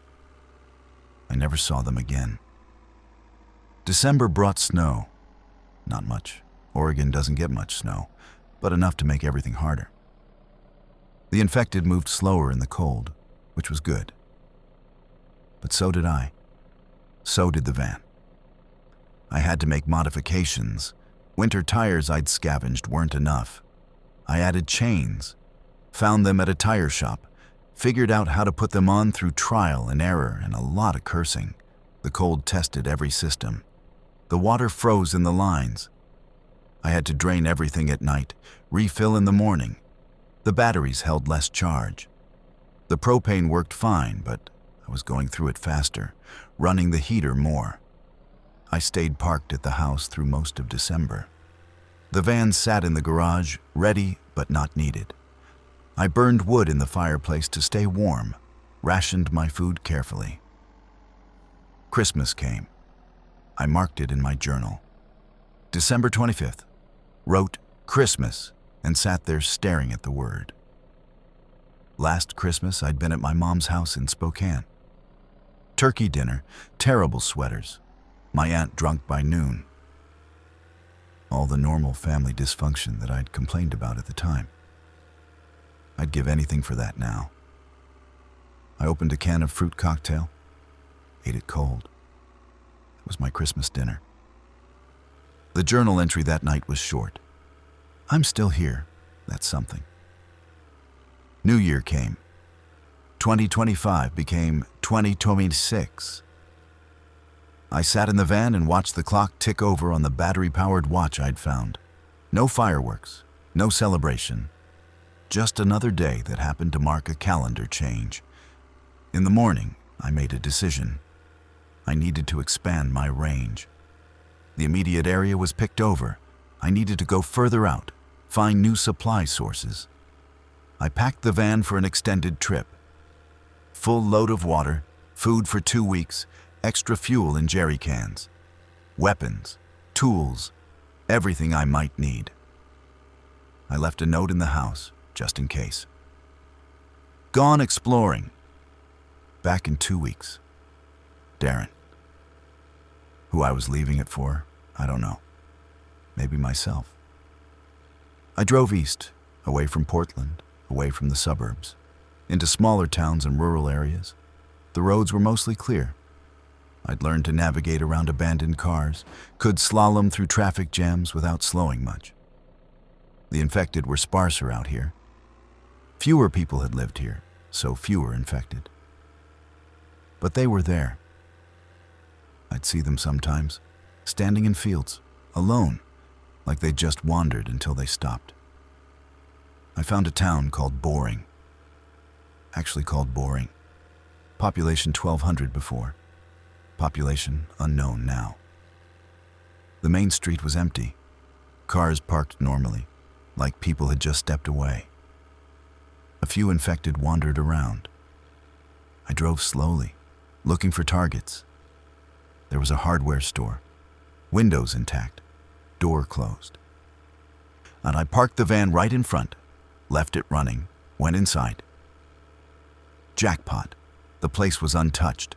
Speaker 1: I never saw them again. December brought snow. Not much. Oregon doesn't get much snow, but enough to make everything harder. The infected moved slower in the cold, which was good. But so did I. So did the van. I had to make modifications. Winter tires I'd scavenged weren't enough. I added chains, found them at a tire shop, figured out how to put them on through trial and error and a lot of cursing. The cold tested every system. The water froze in the lines. I had to drain everything at night, refill in the morning. The batteries held less charge. The propane worked fine, but I was going through it faster, running the heater more. I stayed parked at the house through most of December. The van sat in the garage, ready but not needed. I burned wood in the fireplace to stay warm, rationed my food carefully. Christmas came. I marked it in my journal. December 25th. Wrote Christmas and sat there staring at the word. Last Christmas, I'd been at my mom's house in Spokane. Turkey dinner, terrible sweaters. My aunt drunk by noon. All the normal family dysfunction that I'd complained about at the time. I'd give anything for that now. I opened a can of fruit cocktail, ate it cold. It was my Christmas dinner. The journal entry that night was short. I'm still here. That's something. New Year came. 2025 became 2026. I sat in the van and watched the clock tick over on the battery-powered watch I'd found. No fireworks, no celebration. Just another day that happened to mark a calendar change. In the morning, I made a decision. I needed to expand my range. The immediate area was picked over. I needed to go further out, find new supply sources. I packed the van for an extended trip. Full load of water, food for 2 weeks, extra fuel in jerry cans, weapons, tools, everything I might need. I left a note in the house, just in case. Gone exploring. Back in 2 weeks. Darren. Who I was leaving it for, I don't know. Maybe myself. I drove east, away from Portland, away from the suburbs, into smaller towns and rural areas. The roads were mostly clear. I'd learned to navigate around abandoned cars, could slalom through traffic jams without slowing much. The infected were sparser out here. Fewer people had lived here, so fewer infected. But they were there. I'd see them sometimes, standing in fields, alone, like they'd just wandered until they stopped. I found a town called Boring. Actually called Boring. Population 1,200 before. Population unknown now. The main street was empty. Cars parked normally, like people had just stepped away. A few infected wandered around. I drove slowly, looking for targets. There was a hardware store, windows intact, door closed. And I parked the van right in front, left it running, went inside. Jackpot. The place was untouched.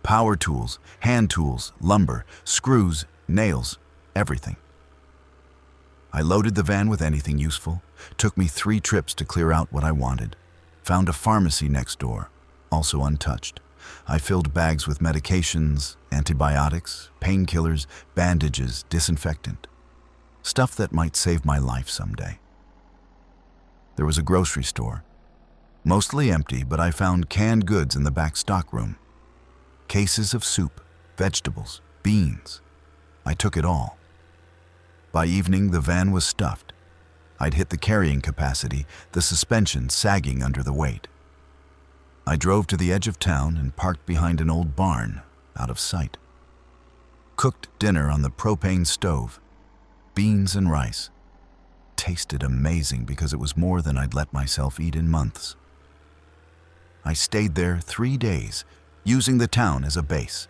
Speaker 1: Power tools, hand tools, lumber, screws, nails, everything. I loaded the van with anything useful. Took me 3 trips to clear out what I wanted. Found a pharmacy next door, also untouched. I filled bags with medications, antibiotics, painkillers, bandages, disinfectant. Stuff that might save my life someday. There was a grocery store. Mostly empty, but I found canned goods in the back stockroom. Cases of soup, vegetables, beans. I took it all. By evening, the van was stuffed. I'd hit the carrying capacity, the suspension sagging under the weight. I drove to the edge of town and parked behind an old barn, out of sight. Cooked dinner on the propane stove, beans and rice. Tasted amazing because it was more than I'd let myself eat in months. I stayed there 3 days, using the town as a base.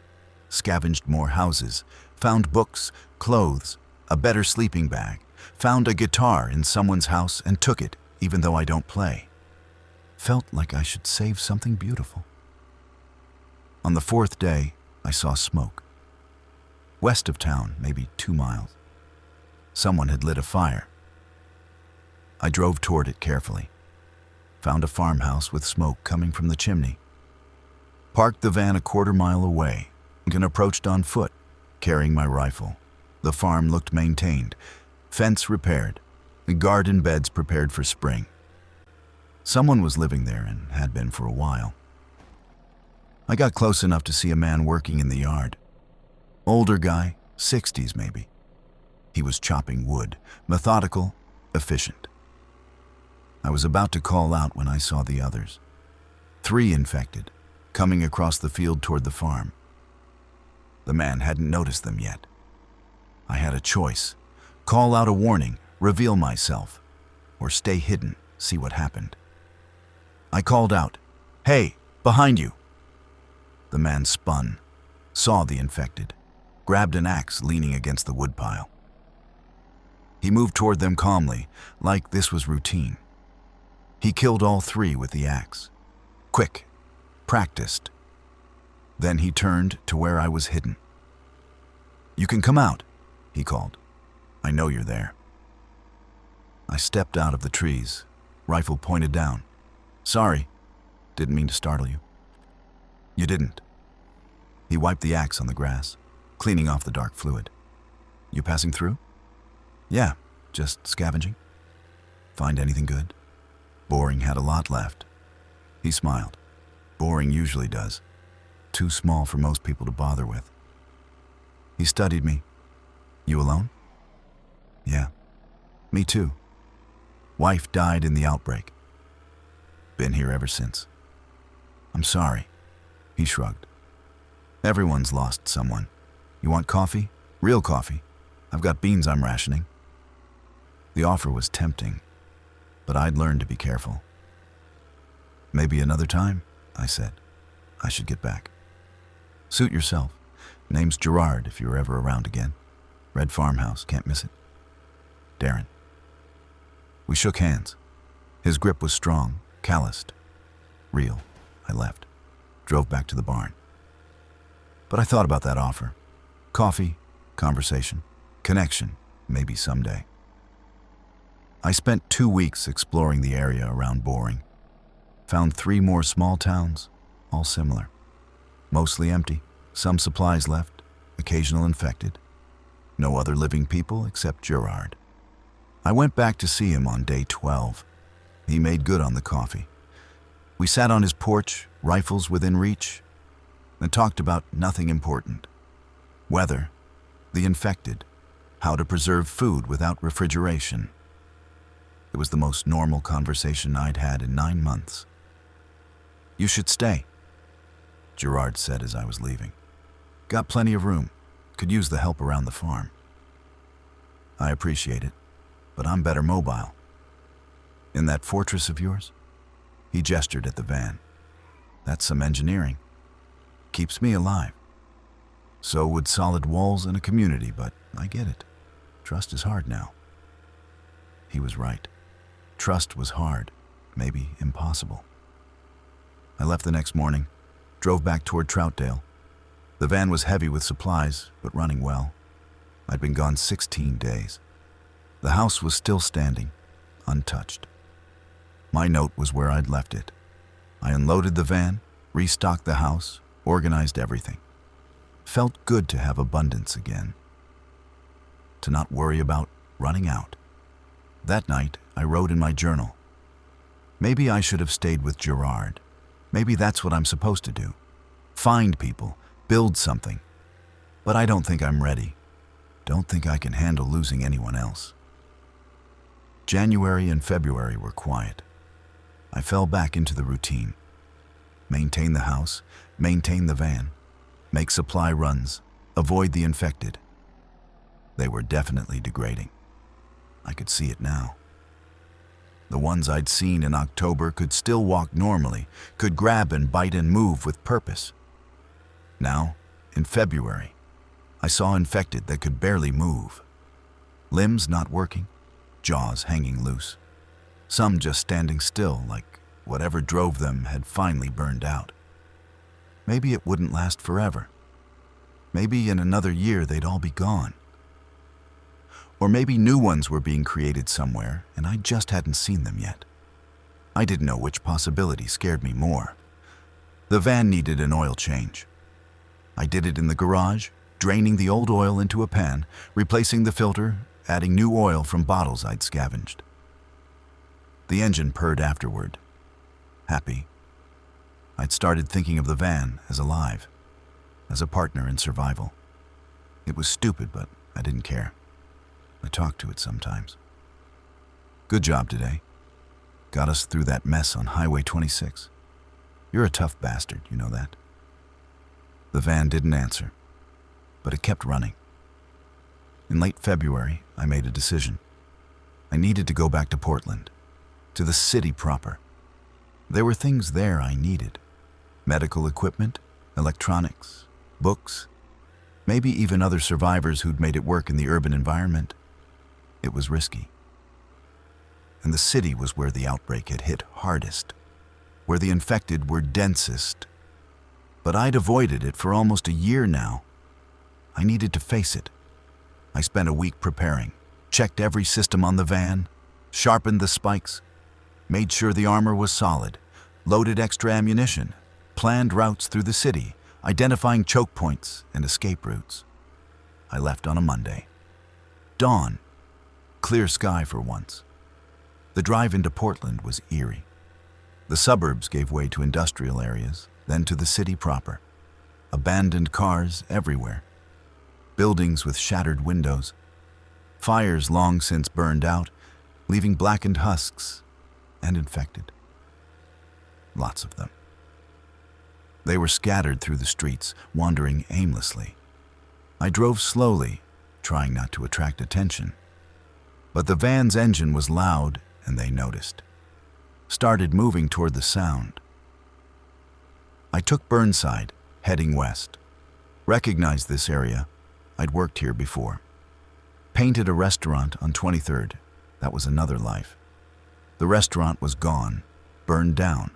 Speaker 1: Scavenged more houses, found books, clothes, a better sleeping bag, found a guitar in someone's house and took it, even though I don't play. Felt like I should save something beautiful. On the 4th day, I saw smoke. West of town, maybe 2 miles. Someone had lit a fire. I drove toward it carefully. Found a farmhouse with smoke coming from the chimney. Parked the van a 1/4 mile away and approached on foot, carrying my rifle. The farm looked maintained, fence repaired, garden beds prepared for spring. Someone was living there and had been for a while. I got close enough to see a man working in the yard. Older guy, 60s maybe. He was chopping wood, methodical, efficient. I was about to call out when I saw the others. 3 infected, coming across the field toward the farm. The man hadn't noticed them yet. I had a choice: call out a warning, reveal myself, or stay hidden, see what happened. I called out, "Hey, behind you!" The man spun, saw the infected, grabbed an axe leaning against the woodpile. He moved toward them calmly, like this was routine. He killed all 3 with the axe. Quick, practiced. Then he turned to where I was hidden. "You can come out," he called. "I know you're there." I stepped out of the trees, rifle pointed down. "Sorry, didn't mean to startle you." "You didn't." He wiped the axe on the grass, cleaning off the dark fluid. "You passing through?" "Yeah, just scavenging." "Find anything good?" "Boring had a lot left." He smiled. "Boring usually does. Too small for most people to bother with." He studied me. "You alone?" "Yeah, me too. Wife died in the outbreak. Been here ever since." "I'm sorry." He shrugged. "Everyone's lost someone. You want coffee? Real coffee? I've got beans I'm rationing." The offer was tempting, but I'd learned to be careful. "Maybe another time," I said. "I should get back." "Suit yourself. Name's Gerard if you're ever around again. Red farmhouse, can't miss it. Darren." We shook hands. His grip was strong, calloused. Real. I left. Drove back to the barn. But I thought about that offer. Coffee, conversation, connection, maybe someday. I spent 2 weeks exploring the area around Boring. Found 3 more small towns, all similar. Mostly empty, some supplies left, occasional infected. No other living people except Gerard. I went back to see him on day 12. He made good on the coffee. We sat on his porch, rifles within reach, and talked about nothing important. Weather, the infected, how to preserve food without refrigeration. It was the most normal conversation I'd had in 9 months. "You should stay," Gerard said as I was leaving. "Got plenty of room. Could use the help around the farm." "I appreciate it, but I'm better mobile." "In that fortress of yours?" He gestured at the van. "That's some engineering. Keeps me alive. So would solid walls in a community, but I get it." Trust is hard now. He was right. Trust was hard, maybe impossible. I left the next morning, drove back toward Troutdale. The van was heavy with supplies, but running well. I'd been gone 16 days. The house was still standing, untouched. My note was where I'd left it. I unloaded the van, restocked the house, organized everything. Felt good to have abundance again. To not worry about running out. That night, I wrote in my journal, maybe I should have stayed with Gerard. Maybe that's what I'm supposed to do. Find people, build something. But I don't think I'm ready. Don't think I can handle losing anyone else. January and February were quiet. I fell back into the routine. Maintain the house, maintain the van, make supply runs, avoid the infected. They were definitely degrading. I could see it now. The ones I'd seen in October could still walk normally, could grab and bite and move with purpose. Now, in February, I saw infected that could barely move. Limbs not working, jaws hanging loose. Some just standing still like whatever drove them had finally burned out. Maybe it wouldn't last forever. Maybe in another year they'd all be gone. Or maybe new ones were being created somewhere and I just hadn't seen them yet. I didn't know which possibility scared me more. The van needed an oil change. I did it in the garage, draining the old oil into a pan, replacing the filter, adding new oil from bottles I'd scavenged. The engine purred afterward. Happy. I'd started thinking of the van as alive, as a partner in survival. It was stupid, but I didn't care. I talked to it sometimes. Good job today. Got us through that mess on Highway 26. You're a tough bastard, you know that. The van didn't answer, but it kept running. In late February, I made a decision. I needed to go back to Portland, to the city proper. There were things there I needed. Medical equipment, electronics, books, maybe even other survivors who'd made it work in the urban environment. It was risky. And the city was where the outbreak had hit hardest, where the infected were densest. But I'd avoided it for almost a year now. I needed to face it. I spent a week preparing, checked every system on the van, sharpened the spikes, made sure the armor was solid, loaded extra ammunition, planned routes through the city, identifying choke points and escape routes. I left on a Monday. Dawn. Clear sky for once. The drive into Portland was eerie. The suburbs gave way to industrial areas, then to the city proper. Abandoned cars everywhere. Buildings with shattered windows. Fires long since burned out, leaving blackened husks and infected. Lots of them. They were scattered through the streets, wandering aimlessly. I drove slowly, trying not to attract attention. But the van's engine was loud, and they noticed. Started moving toward the sound. I took Burnside, heading west. Recognized this area. I'd worked here before. Painted a restaurant on 23rd. That was another life. The restaurant was gone, burned down.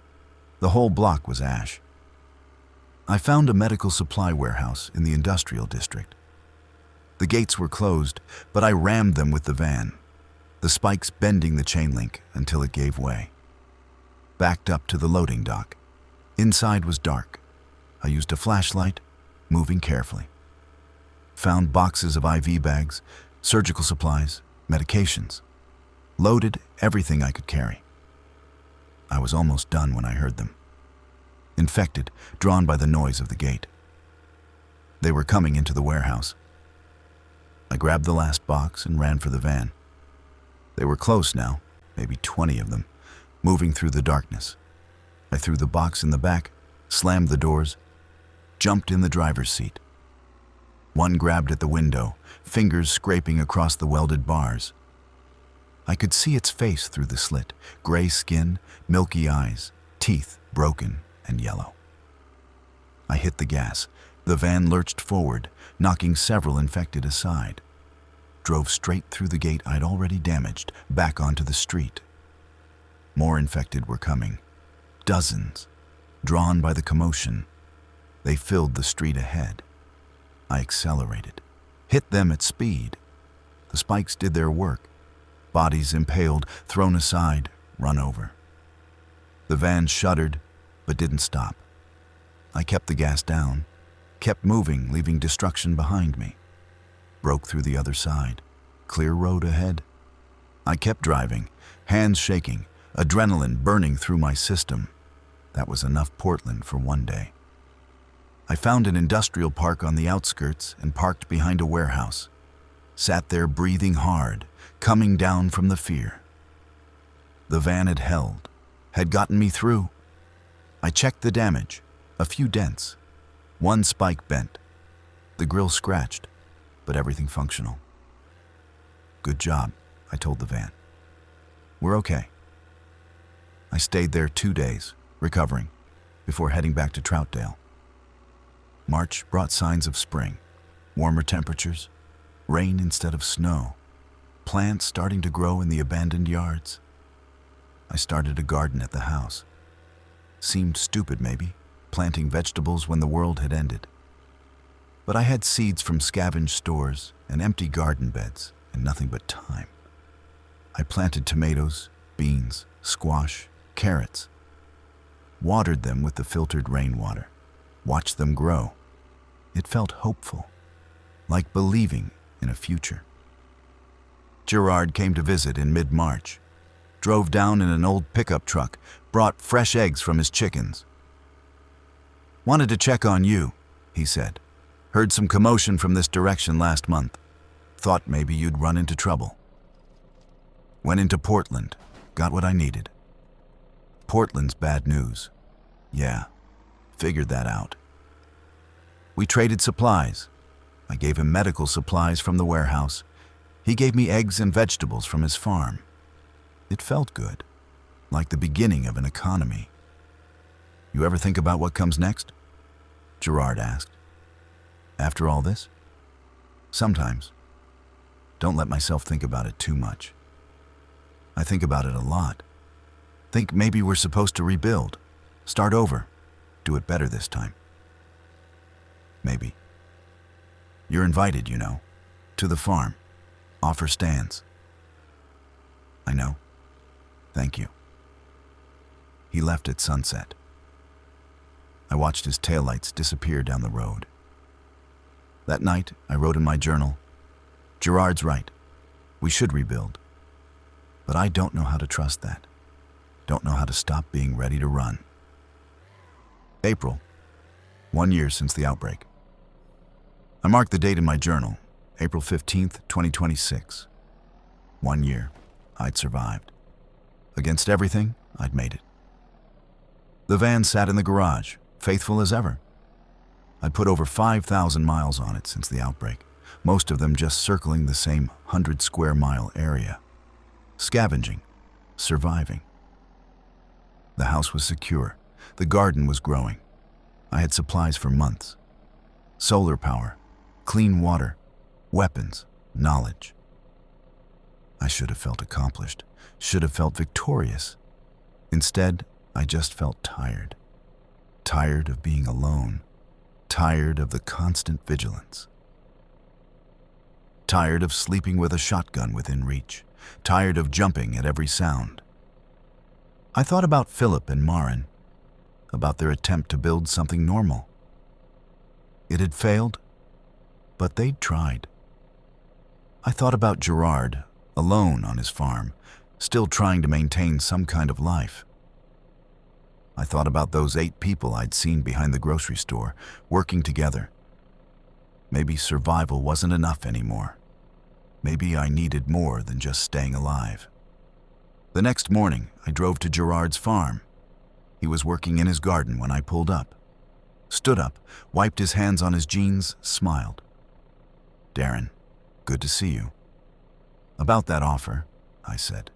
Speaker 1: The whole block was ash. I found a medical supply warehouse in the industrial district. The gates were closed, but I rammed them with the van, the spikes bending the chain link until it gave way. Backed up to the loading dock. Inside was dark. I used a flashlight, moving carefully. Found boxes of IV bags, surgical supplies, medications. Loaded everything I could carry. I was almost done when I heard them. Infected, drawn by the noise of the gate. They were coming into the warehouse. I grabbed the last box and ran for the van. They were close now, maybe 20 of them, moving through the darkness. I threw the box in the back, slammed the doors, jumped in the driver's seat. One grabbed at the window, fingers scraping across the welded bars. I could see its face through the slit, gray skin, milky eyes, teeth broken and yellow. I hit the gas. The van lurched forward, knocking several infected aside. drove straight through the gate I'd already damaged, back onto the street. More infected were coming. Dozens. Drawn by the commotion, they filled the street ahead. I accelerated, hit them at speed. The spikes did their work. Bodies impaled, thrown aside, run over. The van shuddered, but didn't stop. I kept the gas down, kept moving, leaving destruction behind me. Broke through the other side. Clear road ahead. I kept driving, hands shaking, adrenaline burning through my system. That was enough Portland for one day. I found an industrial park on the outskirts and parked behind a warehouse. Sat there breathing hard, coming down from the fear. The van had held, had gotten me through. I checked the damage, a few dents. One spike bent. The grill scratched, but everything functional. Good job, I told the van. We're okay. I stayed there 2 days, recovering, before heading back to Troutdale. March brought signs of spring, warmer temperatures, rain instead of snow, plants starting to grow in the abandoned yards. I started a garden at the house. Seemed stupid maybe, planting vegetables when the world had ended. But I had seeds from scavenged stores and empty garden beds and nothing but time. I planted tomatoes, beans, squash, carrots. Watered them with the filtered rainwater. Watched them grow. It felt hopeful, like believing in a future. Gerard came to visit in mid-March. Drove down in an old pickup truck, brought fresh eggs from his chickens. Wanted to check on you, he said. Heard some commotion from this direction last month. Thought maybe you'd run into trouble. Went into Portland, got what I needed. Portland's bad news. Yeah, figured that out. We traded supplies. I gave him medical supplies from the warehouse. He gave me eggs and vegetables from his farm. It felt good, like the beginning of an economy. You ever think about what comes next? Gerard asked. After all this? Sometimes. Don't let myself think about it too much. I think about it a lot. Think maybe we're supposed to rebuild, start over, do it better this time. Maybe. You're invited, you know, to the farm. Offer stands. I know. Thank you. He left at sunset. I watched his taillights disappear down the road. That night, I wrote in my journal, Gerard's right. We should rebuild. But I don't know how to trust that. Don't know how to stop being ready to run. April, 1 year since the outbreak. I marked the date in my journal, April 15th, 2026. 1 year, I'd survived. Against everything, I'd made it. The van sat in the garage, faithful as ever. I'd put over 5,000 miles on it since the outbreak, most of them just circling the same 100 square mile area. Scavenging, surviving. The house was secure. The garden was growing. I had supplies for months. Solar power, clean water, weapons, knowledge. I should have felt accomplished, should have felt victorious. Instead, I just felt tired. Tired of being alone. Tired of the constant vigilance. Tired of sleeping with a shotgun within reach. Tired of jumping at every sound. I thought about Philip and Marin, about their attempt to build something normal. It had failed, but they'd tried. I thought about Gerard, alone on his farm, still trying to maintain some kind of life. I thought about those 8 people I'd seen behind the grocery store, working together. Maybe survival wasn't enough anymore. Maybe I needed more than just staying alive. The next morning, I drove to Gerard's farm. He was working in his garden when I pulled up. Stood up, wiped his hands on his jeans, smiled. Darren, good to see you. About that offer, I said.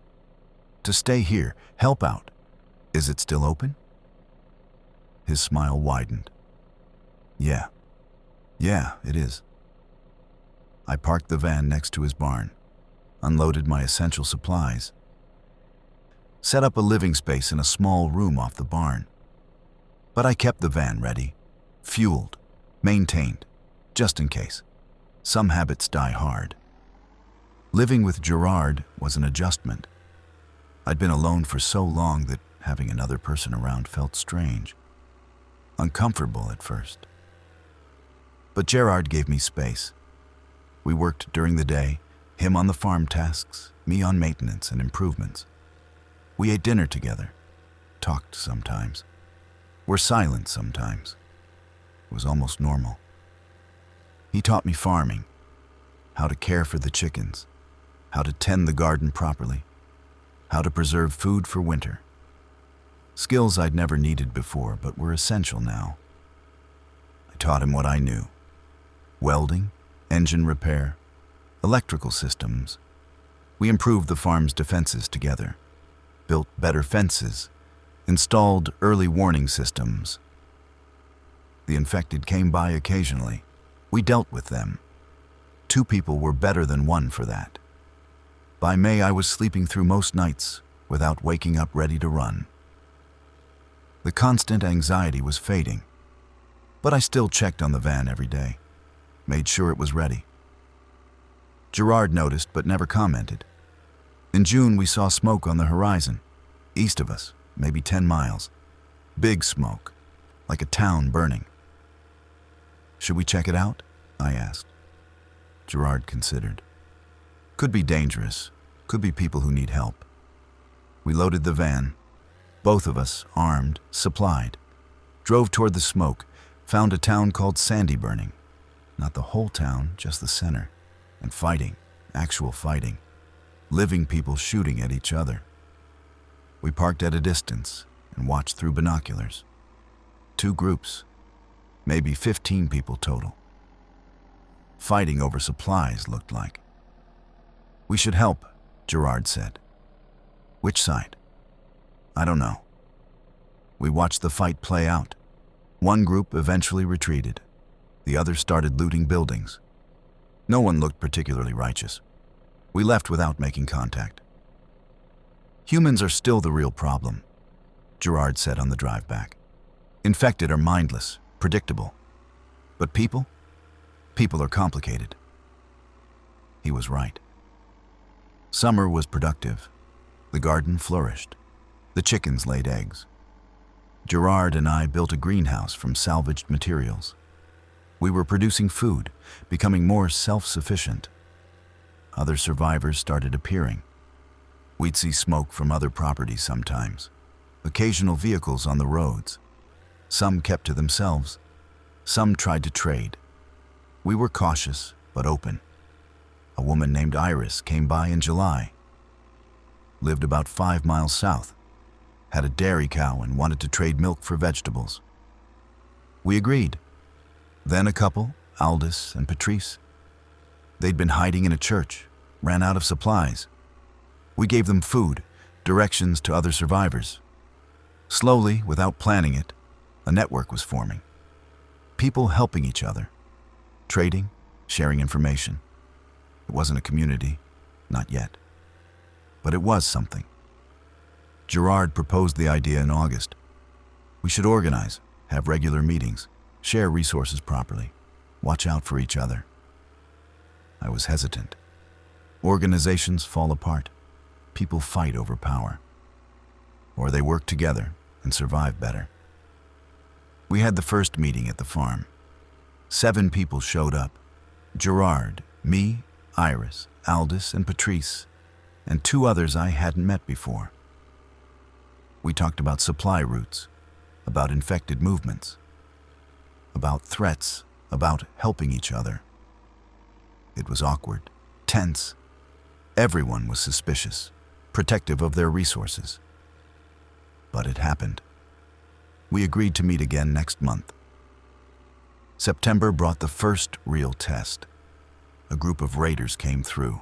Speaker 1: To stay here, help out. Is it still open? His smile widened. Yeah, it is. I parked the van next to his barn, unloaded my essential supplies, set up a living space in a small room off the barn. But I kept the van ready, fueled, maintained, just in case. Some habits die hard. Living with Gerard was an adjustment. I'd been alone for so long that having another person around felt strange, uncomfortable at first. But Gerard gave me space. We worked during the day, him on the farm tasks, me on maintenance and improvements. We ate dinner together, talked sometimes, were silent sometimes. It was almost normal. He taught me farming, how to care for the chickens, how to tend the garden properly, how to preserve food for winter. Skills I'd never needed before, but were essential now. I taught him what I knew: welding, engine repair, electrical systems. We improved the farm's defenses together, built better fences, installed early warning systems. The infected came by occasionally. We dealt with them. 2 people were better than 1 for that. By May, I was sleeping through most nights without waking up ready to run. The constant anxiety was fading, but I still checked on the van every day, made sure it was ready. Gerard noticed but never commented. In June, we saw smoke on the horizon, east of us, maybe 10 miles. Big smoke, like a town burning. Should we check it out? I asked. Gerard considered. Could be dangerous, could be people who need help. We loaded the van, both of us armed, supplied, drove toward the smoke, found a town called Sandy burning. Not the whole town, just the center. And fighting, actual fighting. Living people shooting at each other. We parked at a distance and watched through binoculars. 2 groups, maybe 15 people total. Fighting over supplies looked like. We should help, Gerard said. Which side? I don't know. We watched the fight play out. One group eventually retreated. The other started looting buildings. No one looked particularly righteous. We left without making contact. Humans are still the real problem, Gerard said on the drive back. Infected are mindless, predictable. But people? People are complicated. He was right. Summer was productive. The garden flourished. The chickens laid eggs. Gerard and I built a greenhouse from salvaged materials. We were producing food, becoming more self-sufficient. Other survivors started appearing. We'd see smoke from other properties sometimes, occasional vehicles on the roads. Some kept to themselves. Some tried to trade. We were cautious, but open. A woman named Iris came by in July. Lived about 5 miles south. Had a dairy cow and wanted to trade milk for vegetables. We agreed. Then a couple, Aldous and Patrice. They'd been hiding in a church, ran out of supplies. We gave them food, directions to other survivors. Slowly, without planning it, a network was forming. People helping each other, trading, sharing information. It wasn't a community, not yet. But it was something. Gerard proposed the idea in August. We should organize, have regular meetings, share resources properly, watch out for each other. I was hesitant. Organizations fall apart. People fight over power. Or they work together and survive better. We had the first meeting at the farm. 7 people showed up. Gerard, me, Iris, Aldous, and Patrice, and 2 others I hadn't met before. We talked about supply routes, about infected movements, about threats, about helping each other. It was awkward, tense. Everyone was suspicious, protective of their resources. But it happened. We agreed to meet again next month. September brought the first real test. A group of raiders came through.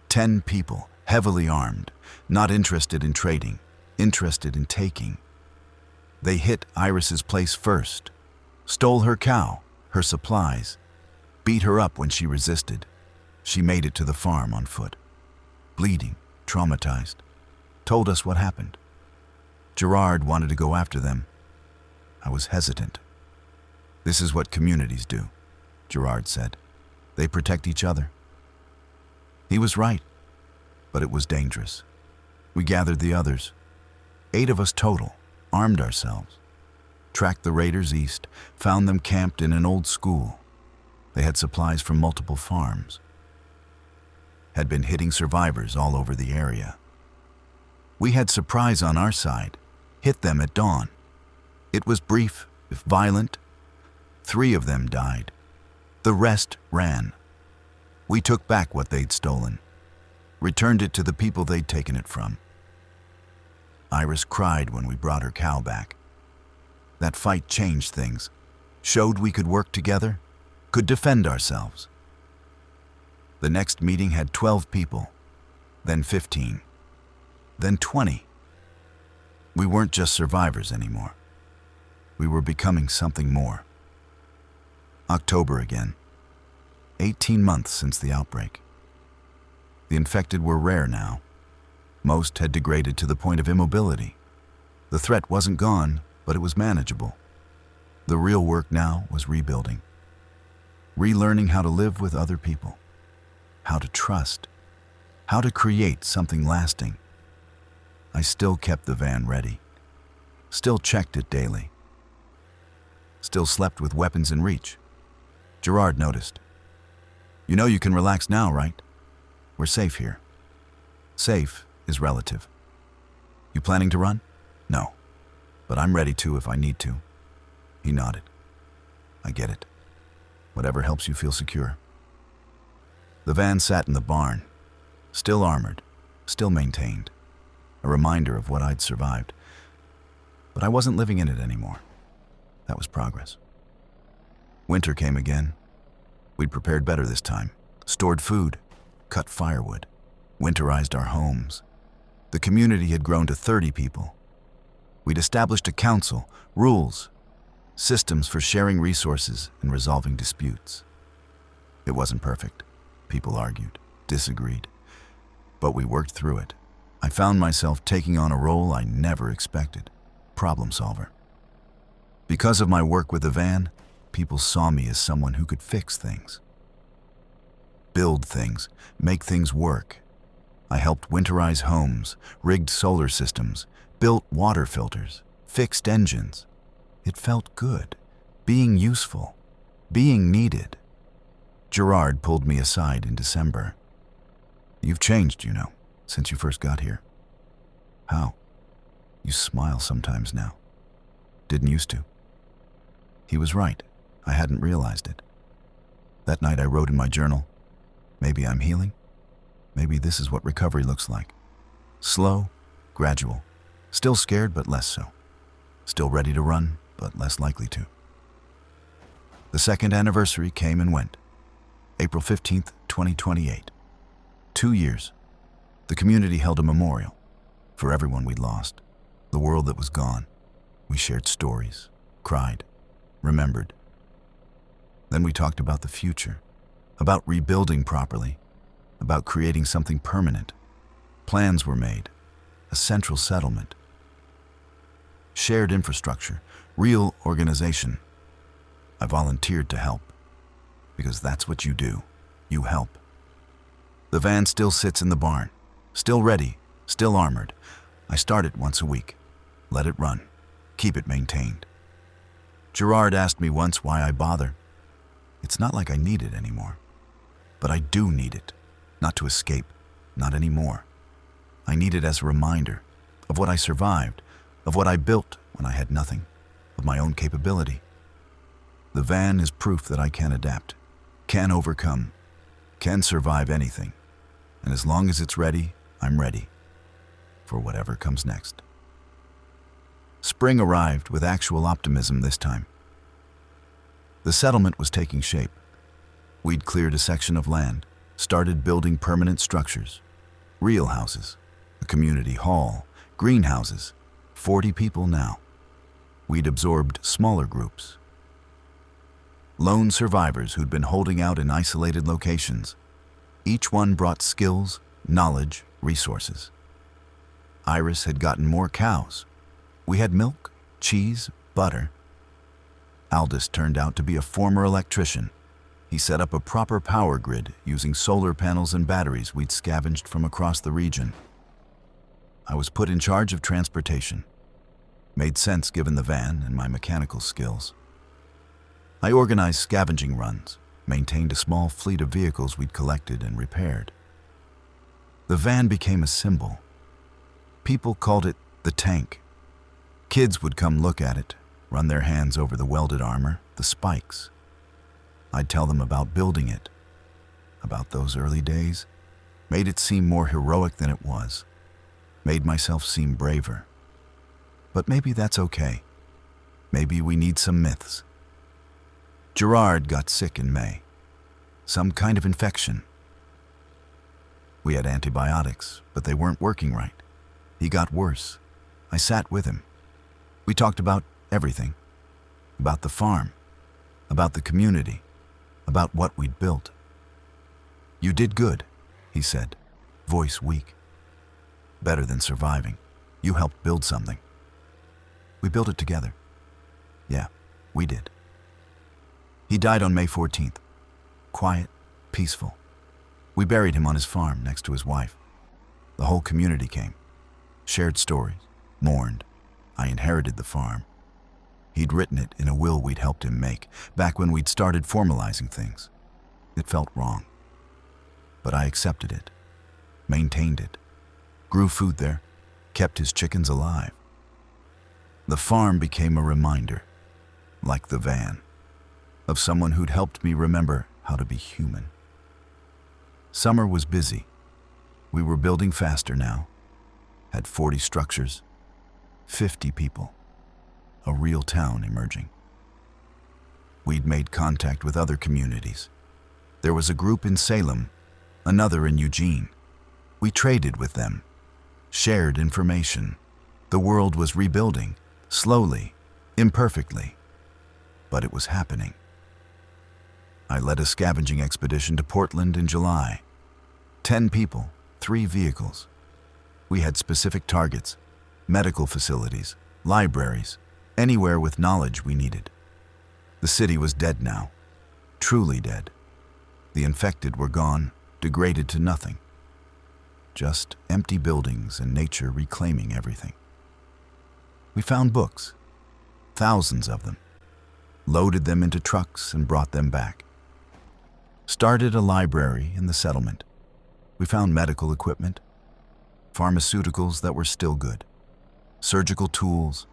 Speaker 1: 10 people, heavily armed, not interested in trading, interested in taking. They hit Iris's place first, stole her cow, her supplies, beat her up when she resisted, She made it to the farm on foot, bleeding, traumatized, told us what happened. Gerard wanted to go after them. I was hesitant. This is what communities do, Gerard said. They protect each other. He was right, but it was dangerous. We gathered the others, 8 of us total, armed ourselves, tracked the raiders east, found them camped in an old school. They had supplies from multiple farms, had been hitting survivors all over the area. We had surprise on our side, hit them at dawn. It was brief, if violent. 3 of them died. The rest ran. We took back what they'd stolen, returned it to the people they'd taken it from. Iris cried when we brought her cow back. That fight changed things, showed we could work together, could defend ourselves. The next meeting had 12 people, then 15, then 20. We weren't just survivors anymore. We were becoming something more. October again. 18 months since the outbreak. The infected were rare now. Most had degraded to the point of immobility. The threat wasn't gone, but it was manageable. The real work now was rebuilding. Relearning how to live with other people. How to trust. How to create something lasting. I still kept the van ready. Still checked it daily. Still slept with weapons in reach. Gerard noticed. You know you can relax now, right? We're safe here. Safe is relative. You planning to run? No, but I'm ready to if I need to. He nodded. I get it. Whatever helps you feel secure. The van sat in the barn, still armored, still maintained, a reminder of what I'd survived. But I wasn't living in it anymore. That was progress. Winter came again. We'd prepared better this time, stored food, cut firewood, winterized our homes. The community had grown to 30 people. We'd established a council, rules, systems for sharing resources and resolving disputes. It wasn't perfect. People argued, disagreed, but we worked through it. I found myself taking on a role I never expected, problem solver. Because of my work with the van, people saw me as someone who could fix things, build things, make things work. I helped winterize homes, rigged solar systems, built water filters, fixed engines. It felt good, being useful, being needed. Gerard pulled me aside in December. You've changed, you know, since you first got here. How? You smile sometimes now. Didn't used to. He was right. I hadn't realized it. That night I wrote in my journal, maybe I'm healing. Maybe this is what recovery looks like. Slow, gradual. Still scared, but less so. Still ready to run, but less likely to. The second anniversary came and went. April 15th, 2028. 2 years. The community held a memorial for everyone we'd lost, the world that was gone. We shared stories, cried, remembered. Then we talked about the future, about rebuilding properly, about creating something permanent. Plans were made, a central settlement, shared infrastructure, real organization. I volunteered to help, because that's what you do. You help. The van still sits in the barn, still ready, still armored. I start it once a week. Let it run. Keep it maintained. Gerard asked me once why I bother. It's not like I need it anymore. But I do need it. Not to escape. Not anymore. I need it as a reminder of what I survived, of what I built when I had nothing, of my own capability. The van is proof that I can adapt, can overcome, can survive anything. And as long as it's ready, I'm ready for whatever comes next. Spring arrived with actual optimism this time. The settlement was taking shape. We'd cleared a section of land, started building permanent structures, real houses, a community hall, greenhouses, 40 people now. We'd absorbed smaller groups. Lone survivors who'd been holding out in isolated locations. Each one brought skills, knowledge, resources. Iris had gotten more cows. We had milk, cheese, butter. Aldous turned out to be a former electrician. He set up a proper power grid using solar panels and batteries we'd scavenged from across the region. I was put in charge of transportation. Made sense given the van and my mechanical skills. I organized scavenging runs, maintained a small fleet of vehicles we'd collected and repaired. The van became a symbol. People called it the tank. Kids would come look at it, run their hands over the welded armor, the spikes. I'd tell them about building it, about those early days, made it seem more heroic than it was, made myself seem braver. But maybe that's okay. Maybe we need some myths. Gerard got sick in May. Some kind of infection. We had antibiotics, but they weren't working right. He got worse. I sat with him. We talked about everything. About the farm. About the community. About what we'd built. "You did good," he said, voice weak. "Better than surviving. You helped build something." We built it together. Yeah, we did. He died on May 14th. Quiet, peaceful. We buried him on his farm next to his wife. The whole community came. Shared stories, mourned. I inherited the farm. He'd written it in a will we'd helped him make, back when we'd started formalizing things. It felt wrong. But I accepted it, maintained it, grew food there, kept his chickens alive. The farm became a reminder, like the van, of someone who'd helped me remember how to be human. Summer was busy. We were building faster now. Had 40 structures, 50 people. A real town emerging. We'd made contact with other communities. There was a group in Salem, another in Eugene. We traded with them, shared information. The world was rebuilding, slowly, imperfectly, but it was happening. I led a scavenging expedition to Portland in July. 10 people, 3 vehicles. We had specific targets, medical facilities, libraries, anywhere with knowledge we needed. The city was dead now, truly dead. The infected were gone, degraded to nothing. Just empty buildings and nature reclaiming everything. We found books, thousands of them, loaded them into trucks and brought them back. Started a library in the settlement. We found medical equipment, pharmaceuticals that were still good, surgical tools,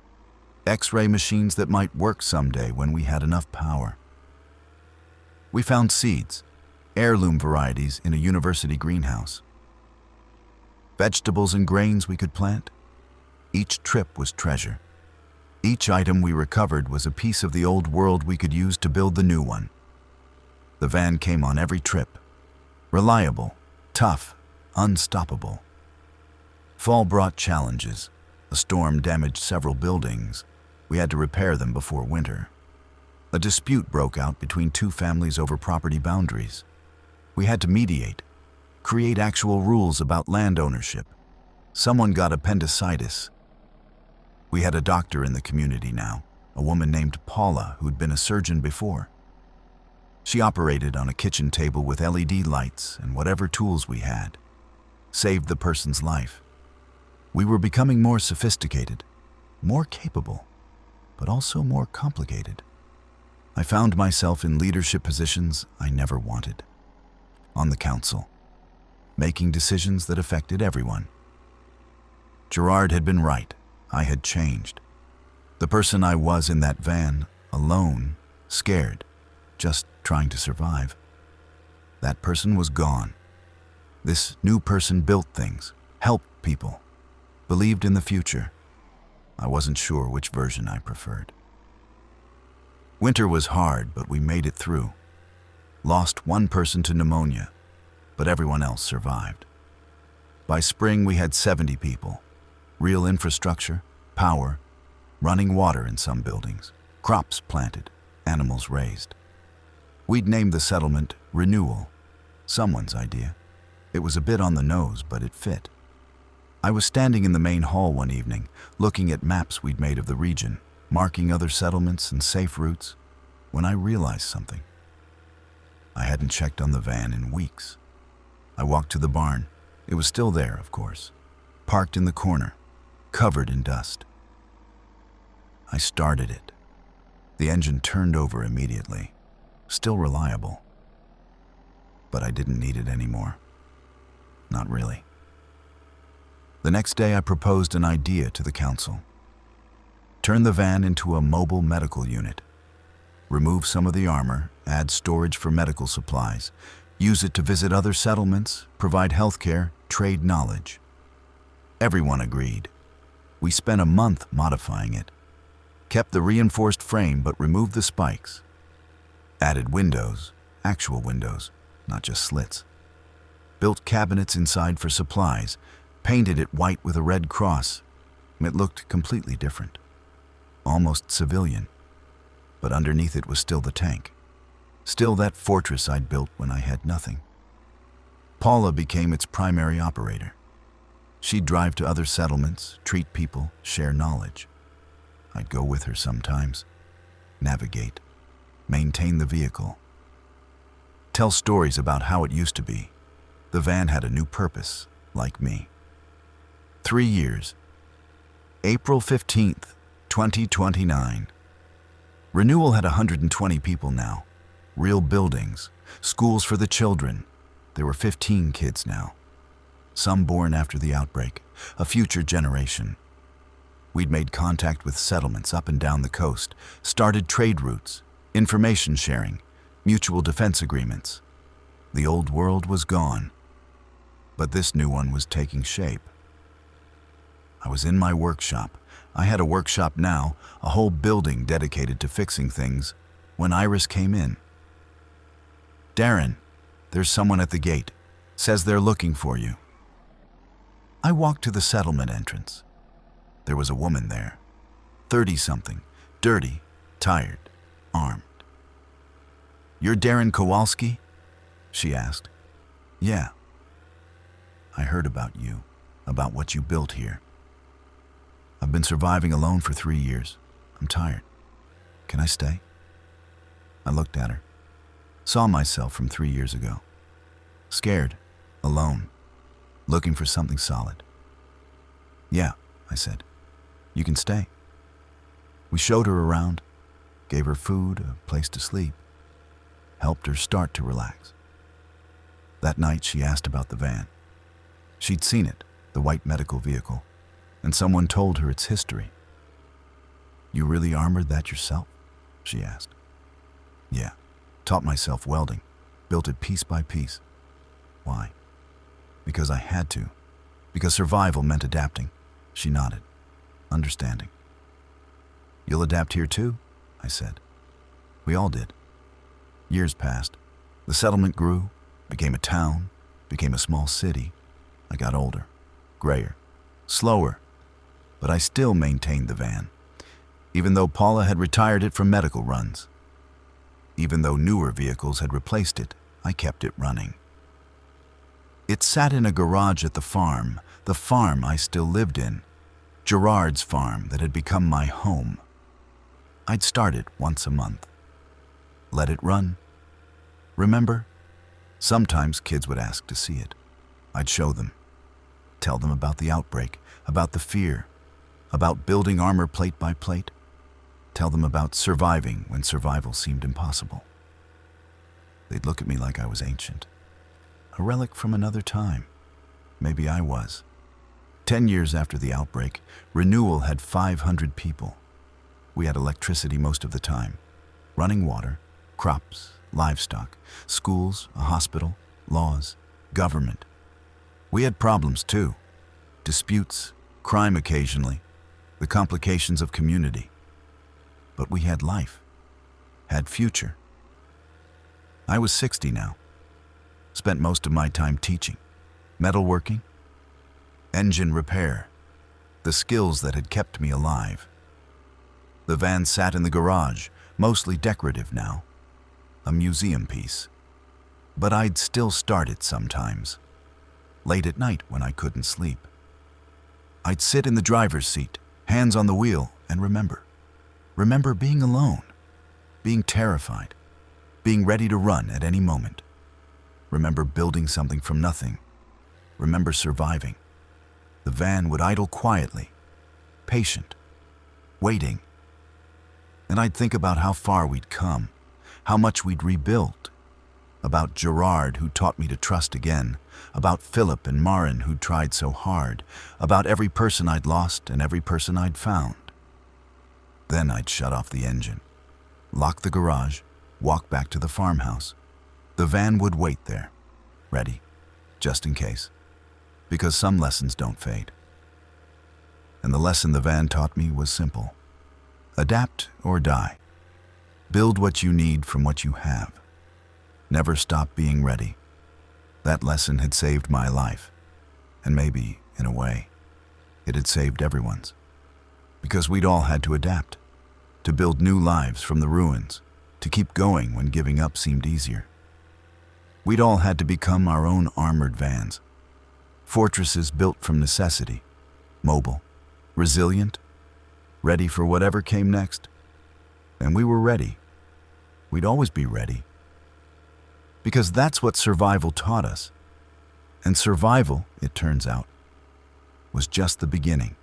Speaker 1: X-ray machines that might work someday when we had enough power. We found seeds, heirloom varieties in a university greenhouse. Vegetables and grains we could plant. Each trip was treasure. Each item we recovered was a piece of the old world we could use to build the new one. The van came on every trip. Reliable, tough, unstoppable. Fall brought challenges. A storm damaged several buildings. We had to repair them before winter. A dispute broke out between 2 families over property boundaries. We had to mediate, create actual rules about land ownership. Someone got appendicitis. We had a doctor in the community now, a woman named Paula who'd been a surgeon before. She operated on a kitchen table with LED lights and whatever tools we had. Saved the person's life. We were becoming more sophisticated, more capable, but also more complicated. I found myself in leadership positions I never wanted. On the council, making decisions that affected everyone. Gerard had been right. I had changed. The person I was in that van, alone, scared, just trying to survive. That person was gone. This new person built things, helped people, believed in the future. I wasn't sure which version I preferred. Winter was hard, but we made it through. Lost one person to pneumonia, but everyone else survived. By spring, we had 70 people. Real infrastructure, power, running water in some buildings, crops planted, animals raised. We'd named the settlement Renewal, someone's idea. It was a bit on the nose, but it fit. I was standing in the main hall one evening, looking at maps we'd made of the region, marking other settlements and safe routes, when I realized something. I hadn't checked on the van in weeks. I walked to the barn. It was still there, of course, parked in the corner, covered in dust. I started it. The engine turned over immediately, still reliable. But I didn't need it anymore. Not really. The next day I proposed an idea to the council. Turn the van into a mobile medical unit. Remove some of the armor, add storage for medical supplies, use it to visit other settlements, provide healthcare, trade knowledge. Everyone agreed. We spent a month modifying it. Kept the reinforced frame but removed the spikes. Added windows, actual windows, not just slits. Built cabinets inside for supplies, painted it white with a red cross. It looked completely different. Almost civilian. But underneath it was still the tank. Still that fortress I'd built when I had nothing. Paula became its primary operator. She'd drive to other settlements, treat people, share knowledge. I'd go with her sometimes, navigate, maintain the vehicle. Tell stories about how it used to be. The van had a new purpose, like me. 3 years. April 15th, 2029. Renewal had 120 people now. Real buildings, schools for the children. There were 15 kids now. Some born after the outbreak, a future generation. We'd made contact with settlements up and down the coast, started trade routes, information sharing, mutual defense agreements. The old world was gone, but this new one was taking shape. I was in my workshop. I had a workshop now, a whole building dedicated to fixing things, when Iris came in. "Darren, there's someone at the gate. Says they're looking for you." I walked to the settlement entrance. There was a woman there, 30-something, dirty, tired, armed. "You're Darren Kowalski?" she asked. "Yeah. I heard about you, about what you built here. I've been surviving alone for 3 years. I'm tired. Can I stay?" I looked at her. Saw myself from 3 years ago. Scared, alone, looking for something solid. "Yeah," I said. "You can stay." We showed her around, gave her food, a place to sleep, helped her start to relax. That night she asked about the van. She'd seen it, the white medical vehicle, and someone told her its history. "You really armored that yourself?" she asked. "Yeah, taught myself welding, built it piece by piece." "Why?" "Because I had to. Because survival meant adapting." She nodded, understanding. "You'll adapt here too?" I said. We all did. Years passed. The settlement grew, became a town, became a small city. I got older, grayer, slower, but I still maintained the van, even though Paula had retired it from medical runs. Even though newer vehicles had replaced it, I kept it running. It sat in a garage at the farm I still lived in, Gerard's farm that had become my home. I'd start it once a month. Let it run. Remember? Sometimes kids would ask to see it. I'd show them. Tell them about the outbreak, about the fear, about building armor plate by plate. Tell them about surviving when survival seemed impossible. They'd look at me like I was ancient. A relic from another time. Maybe I was. 10 years after the outbreak, Renewal had 500 people. We had electricity most of the time. Running water, crops, livestock, schools, a hospital, laws, government. We had problems too. Disputes, crime occasionally, the complications of community. But we had life, had future. I was 60 now. Spent most of my time teaching, metalworking, engine repair, the skills that had kept me alive. The van sat in the garage, mostly decorative now, a museum piece. But I'd still start it sometimes. late at night when I couldn't sleep. I'd sit in the driver's seat, hands on the wheel, and remember being alone, being terrified, being ready to run at any moment. Remember building something from nothing. Remember surviving. The van would idle quietly, patient, waiting. And I'd think about how far we'd come, how much we'd rebuilt, about Gerard who taught me to trust again, about Philip and Marin who tried so hard, about every person I'd lost and every person I'd found. Then I'd shut off the engine, lock the garage, walk back to the farmhouse. The van would wait there, ready, just in case, because some lessons don't fade. And the lesson the van taught me was simple. Adapt or die. Build what you need from what you have. Never stop being ready. That lesson had saved my life, and maybe, in a way, it had saved everyone's. Because we'd all had to adapt, to build new lives from the ruins, to keep going when giving up seemed easier. We'd all had to become our own armored vans, fortresses built from necessity, mobile, resilient, ready for whatever came next. And we were ready. We'd always be ready. Because that's what survival taught us. And survival, it turns out, was just the beginning.